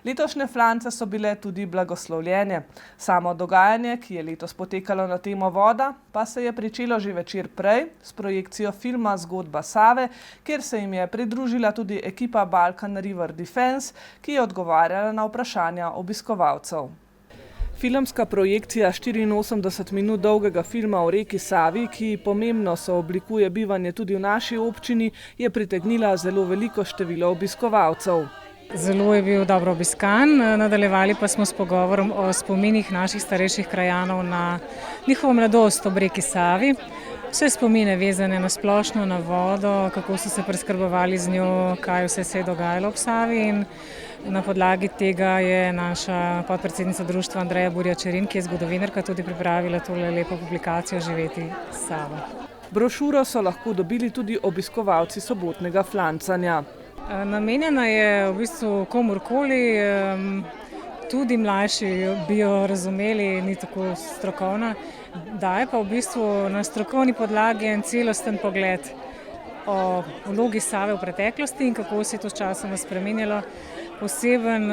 Letošnje flance so bile tudi blagoslovljene. Samo dogajanje, ki je letos potekalo na temo voda, pa se je pričelo že večer prej s projekcijo filma Zgodba Save, kjer se jim je pridružila tudi ekipa Balkan River Defense, ki je odgovarjala na vprašanja obiskovalcev. Filmska projekcija 84 minut dolgega filma o reki Savi, ki pomembno sooblikuje bivanje tudi v naši občini, je pritegnila zelo veliko število obiskovalcev. Zelo je bil dobro obiskan, nadaljevali pa smo s pogovorom o spominih naših starejših krajanov na njihovo mladost ob reki Savi. Vse spomine vezane na splošno, na vodo, kako so se preskrbovali z njo, kaj vse se je dogajalo ob Savi, in na podlagi tega je naša podpredsednica društva Andreja Burja-Čerin, ki je zgodovinarka, tudi pripravila tole lepo publikacijo Živeti s Savo. Brošuro so lahko dobili tudi obiskovalci sobotnega flancanja. Namenjena je v bistvu komurkoli, tudi mlajši bi jo razumeli, ni tako strokovna. Daje pa v bistvu na strokovni podlagi en celosten pogled o vlogi Save v preteklosti in kako se je to s časom spremenjalo. Poseben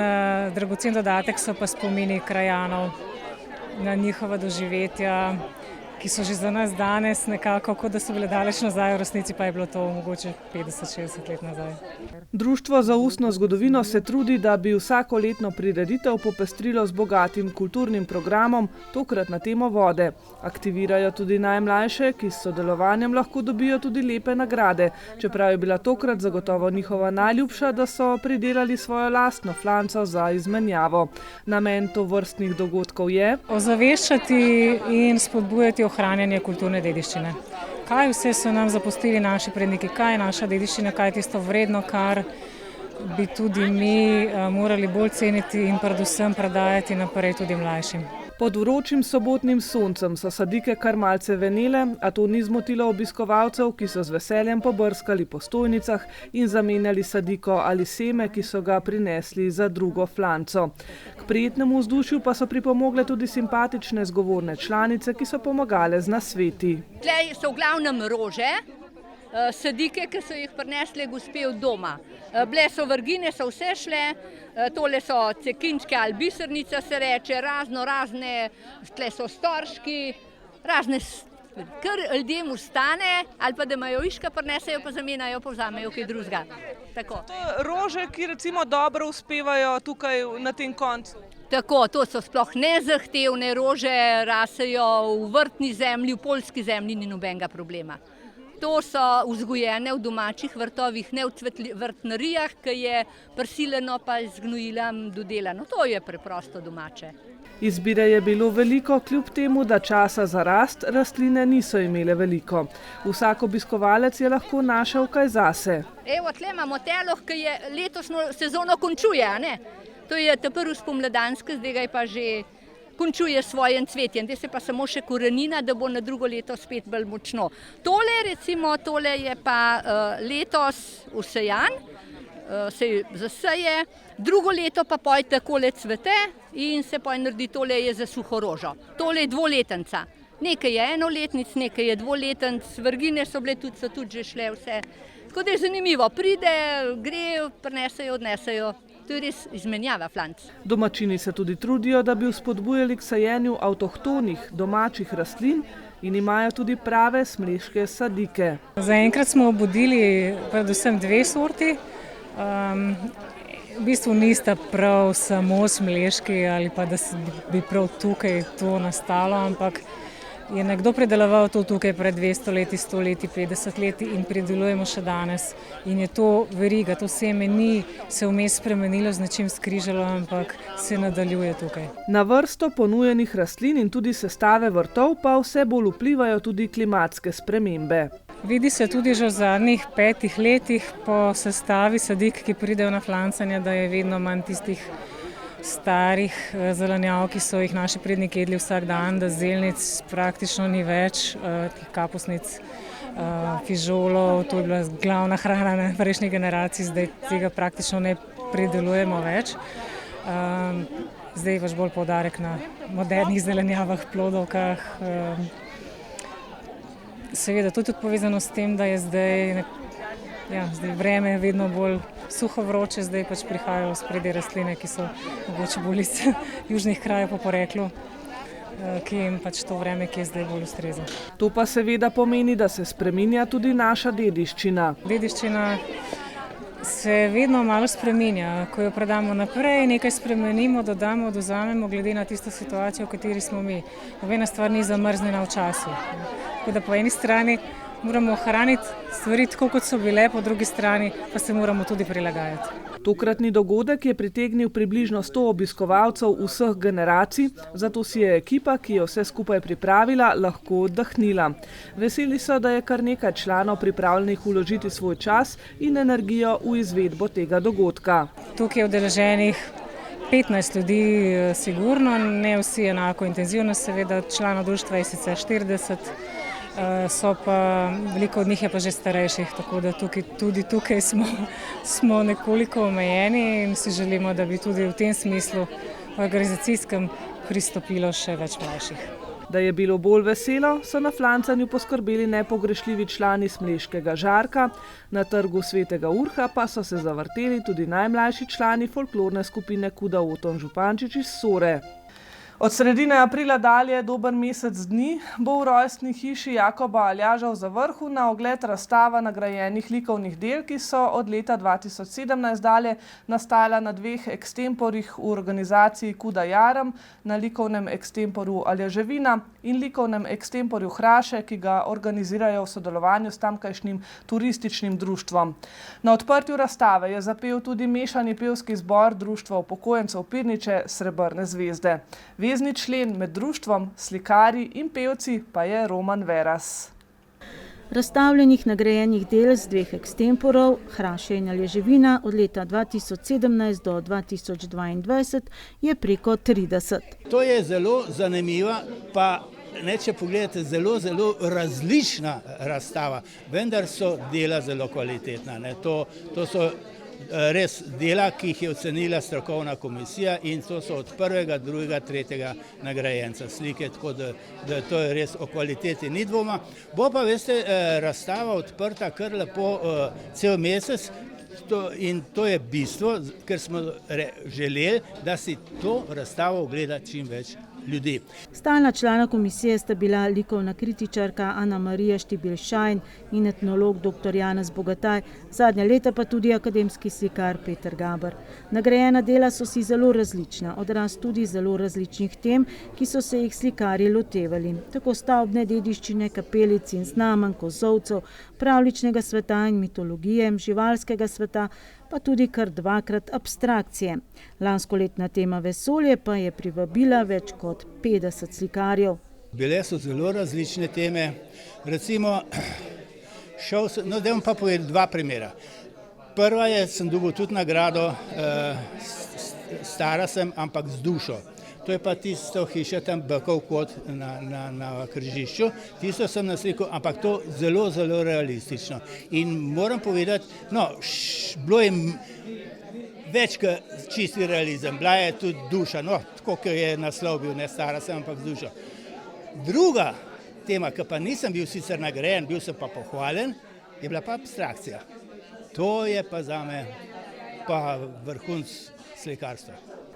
dragocen dodatek so pa spomini krajanov na njihova doživetja, ki so že za nas danes nekako, kot da so bile daleč nazaj, v resnici pa je bilo to mogoče 50-60 let nazaj. Društvo za ustno zgodovino se trudi, da bi vsakoletno prireditev popestrilo z bogatim kulturnim programom, tokrat na temo vode. Aktivirajo tudi najmlajše, ki s sodelovanjem lahko dobijo tudi lepe nagrade, čeprav je bila tokrat zagotovo njihova najljubša, da so pridelali svojo lastno flanco za izmenjavo. Namen tovrstnih dogodkov je ozaveščati in spodbujati ohranjanje kulturne dediščine. Kaj vse so nam zapustili naši predniki, kaj je naša dediščina, kaj je tisto vredno, kar bi tudi mi morali bolj ceniti in predvsem predajati naprej tudi mlajšim. Pod vročim sobotnim soncem so sadike kar malce venele, a to ni zmotilo obiskovalcev, ki so z veseljem pobrskali po stojnicah in zamenjali sadiko ali seme, ki so ga prinesli za drugo flanco. K prijetnemu vzdušju pa so pripomogle tudi simpatične zgovorne članice, ki so pomagale z nasveti. Tlej so v glavnem rože, sadike, ki so jih prinesle gospe od doma. Bile so vrgine, so vse šle, tole so cekinčke ali bisernica se reče, razne, tle so storški, razne Ker ljudem ustane, ali pa da imajo iška, prinesejo, pa zamenjajo, pa vzamejo kaj drugega. Tako. Rože, ki recimo dobro uspevajo tukaj na tem koncu. Tako, to so sploh nezahtevne rože, rasejo v vrtni zemlji, v poljski zemlji ni nobenega problema. To so vzgojene v domačih vrtovih, ne v vrtnarijah, ki je prisiljeno pa z gnojilom dodelano. To je preprosto domače. Izbire je bilo veliko, kljub temu, da časa za rast rastline niso imele veliko. Vsak obiskovalec je lahko našel kaj zase. Evo, tle imamo teloh, ki je letosno sezono končuje, a ne? To je prvi spomladanski, zdaj ga je pa že končuje svoje cvetje. Zdaj se pa samo še korenina, da bo na drugo leto spet bolj močno. Tole je pa letos usejan, se zaseje, drugo leto pa poj takole cvete in se poj naredi, tole je za suho rožo. Tole je dvoletenca. Nekaj je enoletnic, nekaj je dvoletenc, vrgine so tudi že šle vse. Tako da je zanimivo, pride, gre, prinesejo, odnesejo. To je res izmenjava flanc. Domačini se tudi trudijo, da bi vzpodbujali k sajenju avtohtonih domačih rastlin in imajo tudi prave smleške sadike. Zaenkrat smo obudili predvsem 2 sorti. V bistvu nista prav samo smleški ali pa da bi prav tukaj to nastalo, ampak je nekdo prideloval to tukaj pred 200 leti, 100 leti, 50 leti in pridelujemo še danes. In je to veriga, to seme ni se vmes spremenilo, z nečim skrižalo, ampak se nadaljuje tukaj. Na vrsto ponujenih rastlin in tudi sestave vrtov pa vse bolj vplivajo tudi klimatske spremembe. Vidi se tudi že v zadnjih 5 letih po sestavi sadik, ki pridejo na flancanje, da je vedno manj tistih starih zelenjav, ki so jih naši predniki jedli vsak dan, da zelnic praktično ni več, kapusnic, fižolov, to je bila glavna hrana na prejšnji generaciji, zdaj tega praktično ne pridelujemo več. Zdaj je bolj poudarek na modernih zelenjavah, plodovkah. Seveda, to je tudi povezano s tem, da je zdaj vreme vedno bolj suho vroče, zdaj pač prihajajo v spredje rastline, ki so mogoče bolj iz južnih krajev po poreklu, ki jim pač to vreme, ki je zdaj bolj ustreza. To pa seveda pomeni, da se spreminja tudi naša dediščina. Dediščina se vedno malo spreminja. Ko jo predamo naprej, nekaj spremenimo, dodamo, odvzamemo glede na tisto situacijo, v kateri smo mi. Nobena stvar ni zamrznjena v času. Tako da po eni strani moramo ohraniti stvari tako, kot so bile, po drugi strani pa se moramo tudi prilagajati. Tokratni dogodek je pritegnil približno 100 obiskovalcev vseh generacij, zato si je ekipa, ki je vse skupaj pripravila, lahko oddahnila. Veseli so, da je kar nekaj članov pripravljenih vložiti svoj čas in energijo v izvedbo tega dogodka. Tukaj je udeleženih 15 ljudi sigurno, ne vsi enako intenzivno, seveda članov društva je sicer 40, so pa, veliko od njih je pa že starejših, tako da tudi tukaj smo nekoliko omejeni in si želimo, da bi tudi v tem smislu organizacijskem pristopilo še več mlajših. Da je bilo bolj veselo, so na flancanju poskrbeli nepogrešljivi člani Smleškega žarka, na trgu Svetega Urha pa so se zavrteli tudi najmlajši člani folklorne skupine Kuda Oton Župančič iz Sore. Od sredine aprila dalje, dober mesec dni, bo v rojstni hiši Jakoba Aljaža v Zavrhu na ogled razstava nagrajenih likovnih del, ki so od leta 2017 dalje nastajala na 2 ekstemporjih v organizaciji Kuda Jarem, na likovnem ekstemporu Aljaževina in likovnem ekstemporju Hraše, ki ga organizirajo v sodelovanju s tamkajšnjim turističnim društvom. Na odprtju razstave je zapel tudi mešani pevski zbor Društva upokojencev Pirniče Srebrne zvezde. Vezni člen med društvom, slikarji in pevci pa je Roman Veras. Razstavljenih nagrajenih del z 2 ekstemporov, Hraše in Aljaževina, od leta 2017 do 2022 je preko 30. To je zelo zanimiva, pa če pogledate, zelo različna razstava, vendar so dela zelo kvalitetna. To so res dela, ki jih je ocenila strokovna komisija in to so od 1., 2., 3. nagrajenca slike, tako da to je res o kvaliteti ni dvoma. Bo pa, veste, razstava odprta kar lepo cel mesec in to je bistvo, ker smo želeli, da si to razstavo ogleda čim več ljudi. Stalna člana komisije sta bila likovna kritičarka Ana Marija Štibilšajn in etnolog dr. Janez Bogataj, zadnja leta pa tudi akademski slikar Peter Gaber. Nagrajena dela so si zelo različna, odraz tudi zelo različnih tem, ki so se jih slikarji lotevali. Tako stavbne dediščine, kapelic in znamenj, kozolcev, pravljičnega sveta in mitologije, živalskega sveta, pa tudi kar dvakrat abstrakcije. Lanskoletna tema vesolje pa je privabila več kot 50 slikarjev. Bile so zelo različne teme. Recimo, da vam pa povem dva primera. Prva je, sem dobil tudi nagrado, stara sem, ampak z dušo. To je pa tisto hiša tam Bekov kot na križišču. Tisto sem naslikal, ampak to zelo, zelo realistično. In moram povedati, bilo je več kot čisti realizem, bila je tudi duša, tako kot je naslov bil, ne stara sem, ampak z dušo. Druga tema, ki pa nisem bil sicer nagrajen, bil sem pa pohvalen, je bila pa abstrakcija. To je pa zame pa vrhunec slikarstva.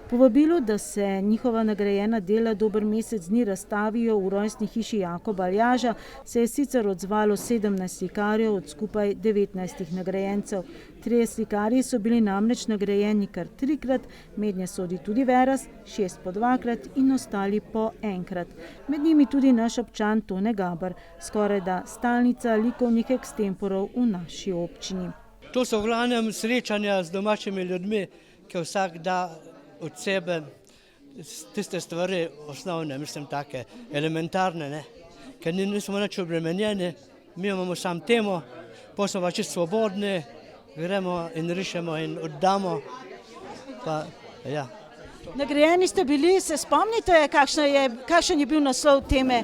Povabilo, da se njihova nagrajena dela dober mesec dni razstavijo v rojstni hiši Jakoba Aljaža, se je sicer odzvalo 17 slikarjev od skupaj 19 nagrajencev. 3 slikarji so bili namreč nagrajeni kar 3-krat, mednje sodi tudi Veras, 6 po 2-krat in ostali po 1-krat. Med njimi tudi naš občan Tone Gaber, skorajda stalnica likovnih ekstemporov v naši občini. To so v glavnem srečanja z domačimi ljudmi, ki vsak da od sebe tiste stvari osnovne, mislim take elementarne, ker nismo nič obremenjeni, mi imamo sam temo, potem smo pa čisto svobodni, gremo in rišemo in oddamo. Nagrajeni ste bili, se spomnite, kakšen je bil naslov teme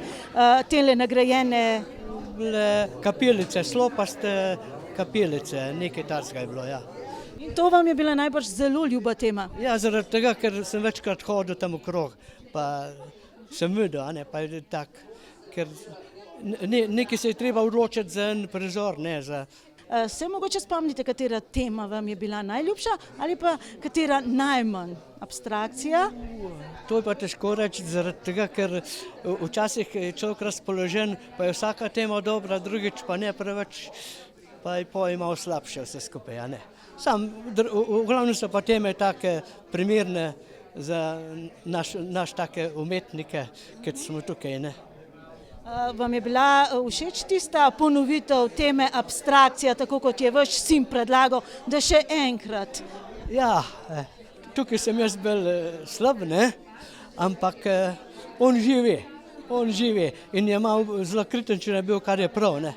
tele nagrajene? Kapelice, slopaste kapelice, nekaj takega je bilo, ja. In to vam je bila najbolj zelo ljuba tema? Ja, zaradi tega, ker sem večkrat hodil tam okrog, pa sem videl, pa je tak, ker nekaj se je treba odločiti za en prizor, ne za... Se mogoče spomnite, katera tema vam je bila najljubša ali pa katera najmanj? Abstrakcija? To je pa težko reči, zaradi tega, ker včasih je človek razpoložen, pa je vsaka tema dobra, drugič pa ne preveč, pa je malo slabše vse skupaj, a ne. V glavnem so pa teme take primerne za naš take umetnike, ki smo tukaj, ne. Vam je bila všeč tista ponovitev teme abstrakcija, tako kot je vaš sin predlagal, da še enkrat? Ja, tukaj sem jaz bolj slab, ne, ampak on živi in je malo zelo kritičen bil, kar je prav, ne.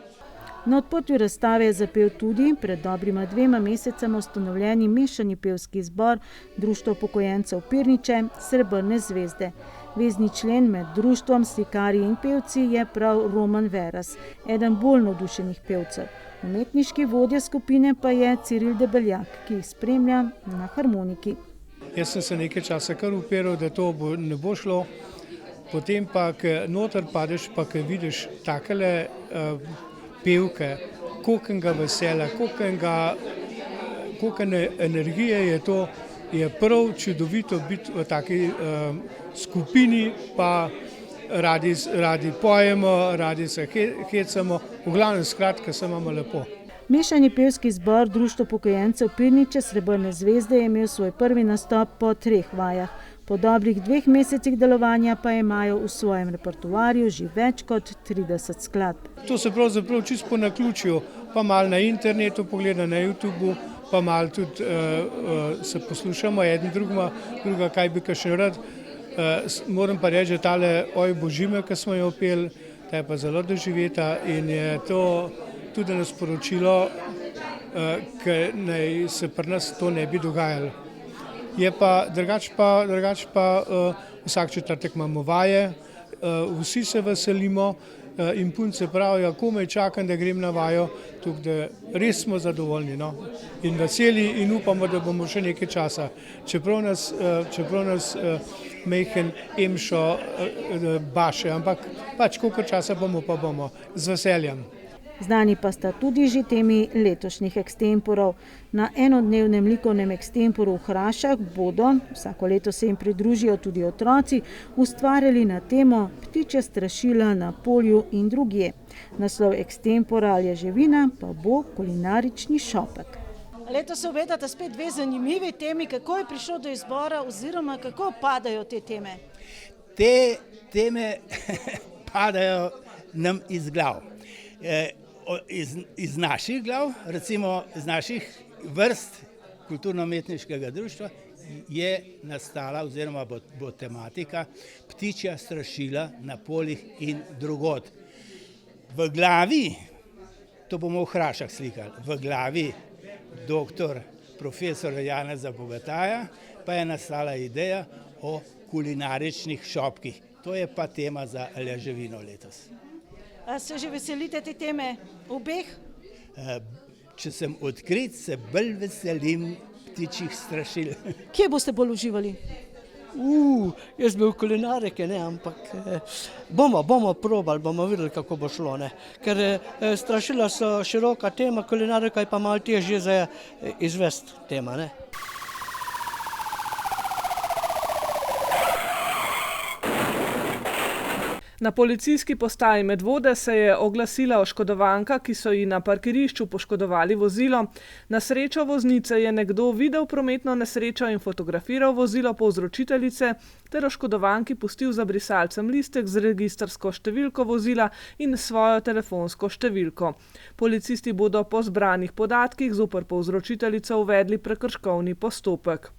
Na odprtju razstave je zapel tudi pred dobrima 2 mesecema ustanovljeni mešani pevski zbor Društvo upokojencev Pirniče Srebrne zvezde. Vezni člen med društvom, slikarji in pevci je prav Roman Veras, eden bolj navdušenih pevcev. Umetniški vodja skupine pa je Ciril Debeljak, ki jih spremlja na harmoniki. Jaz sem se nekaj časa kar upiral, da to ne bo šlo, potem pa, ko noter padeš, pa ko vidiš takele pevke, kolikega veselja, kolikene energije je to, je prav čudovito biti v taki skupini, pa radi pojemo, radi se hecamo, v glavnem skratka se imamo lepo. Mešani pevski zbor Društvo upokojencev Pirniče Srebrne zvezde je imel svoj prvi nastop po 3 vajah. Po dobrih 2 mesecih delovanja pa imajo v svojem repertoarju že več kot 30 skladb. To se pravzaprav čisto po naključju, pa malo na internetu pogleda, na YouTubeu, pa malo tudi se poslušamo eden druga, kaj bi še rad. Moram pa reči, da tale Oj Božime, ki smo jo peli, ta je pa zelo doživeta in je to tudi nas sporočilo, ker naj se pri nas to ne bi dogajalo. Je pa drugače pa vsak četrtek imamo vaje, vsi se veselimo in punce pravijo, komaj čakam, da grem na vajo, tukaj da res smo zadovoljni in veseli in upamo, da bomo še nekaj časa. Čeprav nas mejhen emšo baše, ampak koliko časa bomo, pa bomo z veseljem. Znani pa sta tudi že temi letošnjih ekstemporov. Na enodnevnem likovnem ekstemporu v Hrašah bodo, vsako leto se jim pridružijo tudi otroci, ustvarjali na temo Ptičja strašila na polju in drugje. Naslov ekstempora Ali je živina pa bo kulinarični šopek. Letos se obetata spet dve zanimivi temi. Kako je prišlo do izbora oziroma kako padajo te teme? Te teme padajo nam iz glav. Iz naših glav, recimo iz naših vrst kulturno-umetniškega društva je nastala oziroma bo tematika Ptičja strašila na poljih in drugod. V glavi, to bomo v Hrašah slikali, v glavi profesora Janeza Bogataja pa je nastala ideja o kulinaričnih šopkih. To je pa tema za Ali je živino letos. A se že veselite te teme obeh? Če sem odkrit, se bolj veselim ptičjih strašil. Kje boste bolj uživali? Jaz bi v kulinarike, ne, ampak bomo probali, bomo videli, kako bo šlo, ne. Ker strašila so široka tema, kulinarika je pa malo težje za izvesti tema, ne. Na policijski postaji Medvode se je oglasila oškodovanka, ki so ji na parkirišču poškodovali vozilo. Na srečo voznice je nekdo videl prometno nesrečo in fotografiral vozilo povzročiteljice ter oškodovanki pustil za brisalcem listek z registrsko številko vozila in svojo telefonsko številko. Policisti bodo po zbranih podatkih zoper povzročiteljico uvedli prekrškovni postopek.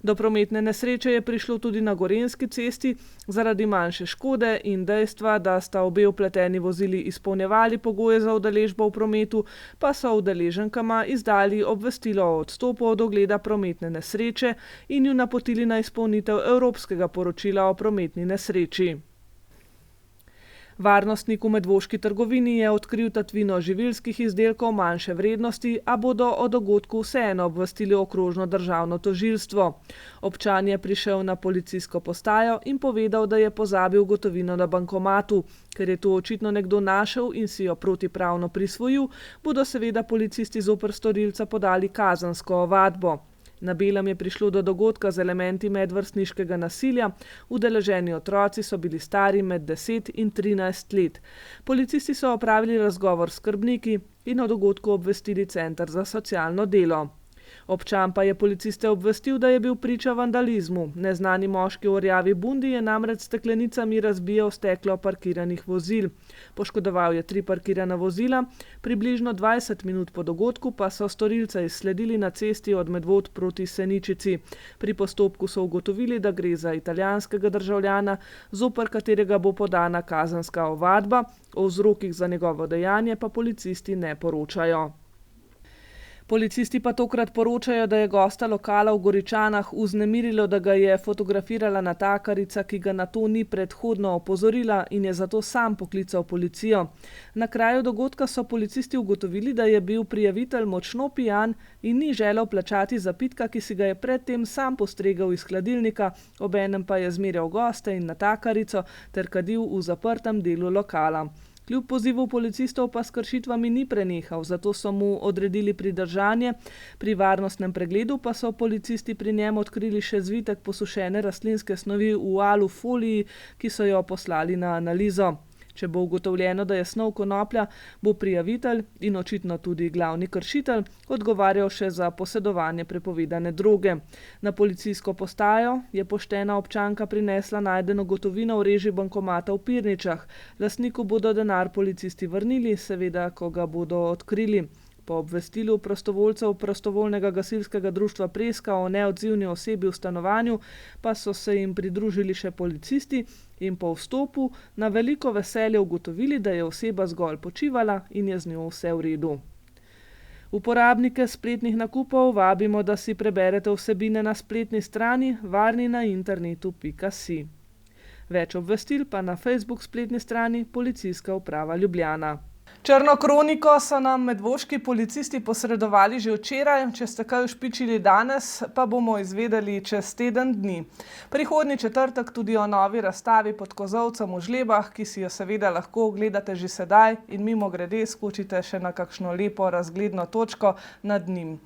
Do prometne nesreče je prišlo tudi na Gorenjski cesti zaradi manjše škode in dejstva, da sta obe vpleteni vozili izpolnjevali pogoje za udeležbo v prometu, pa so udeleženkama izdali obvestilo o odstopu od ogleda prometne nesreče in ju napotili na izpolnitev evropskega poročila o prometni nesreči. Varnostnik v medvoški trgovini je odkril tatvino živilskih izdelkov manjše vrednosti, a bodo o dogodku vseeno obvestili okrožno državno tožilstvo. Občan je prišel na policijsko postajo in povedal, da je pozabil gotovino na bankomatu. Ker je to očitno nekdo našel in si jo protipravno prisvojil, bodo seveda policisti zoper storilca podali kazensko ovadbo. Na Belem je prišlo do dogodka z elementi medvrstniškega nasilja. Udeleženi otroci so bili stari med 10 in 13 let. Policisti so opravili razgovor s skrbniki in o dogodku obvestili Center za socialno delo. Občan pa je policiste obvestil, da je bil priča vandalizmu. Neznani moški v rjavi bundi je namreč s steklenicami razbijal steklo parkiranih vozil. Poškodoval je 3 parkirana vozila, približno 20 minut po dogodku pa so storilca izsledili na cesti od Medvod proti Seničici. Pri postopku so ugotovili, da gre za italijanskega državljana, zoper katerega bo podana kazenska ovadba, o vzrokih za njegovo dejanje pa policisti ne poročajo. Policisti pa tokrat poročajo, da je gosta lokala v Goričanah vznemirilo, da ga je fotografirala natakarica, ki ga na to ni predhodno opozorila in je zato sam poklical policijo. Na kraju dogodka so policisti ugotovili, da je bil prijavitelj močno pijan in ni želel plačati zapitka, ki si ga je predtem sam postregel iz hladilnika, obenem pa je zmerjal goste in natakarico ter kadil v zaprtem delu lokala. Kljub pozivu policistov pa s kršitvami ni prenehal, zato so mu odredili pridržanje. Pri varnostnem pregledu pa so policisti pri njem odkrili še zvitek posušene rastlinske snovi v alu foliji, ki so jo poslali na analizo. Če bo ugotovljeno, da je snov konoplja, bo prijavitelj in očitno tudi glavni kršitelj odgovarjal še za posedovanje prepovedane droge. Na policijsko postajo je poštena občanka prinesla najdeno gotovino v reži bankomata v Pirničah. Lastniku bodo denar policisti vrnili, seveda, ko ga bodo odkrili. Po obvestilu prostovoljcev prostovoljnega gasilskega društva Preska o neodzivni osebi v stanovanju pa so se jim pridružili še policisti in po vstopu na veliko veselje ugotovili, da je oseba zgolj počivala in je z njo vse v redu. Uporabnike spletnih nakupov vabimo, da si preberete vsebine na spletni strani varninainternetu.si. Več obvestil pa na Facebook spletni strani Policijska uprava Ljubljana. Črno kroniko so nam medvoški policisti posredovali že včeraj, če ste kaj ušpičili danes, pa bomo izvedeli čez teden dni. Prihodnji četrtek tudi o novi razstavi pod kozolcem v Žlebah, ki si jo seveda lahko ogledate že sedaj in mimogrede skočite še na kakšno lepo razgledno točko nad njim.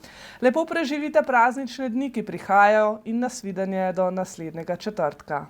Lepo preživite praznične dni, ki prihajajo in nasvidenje do naslednjega četrtka.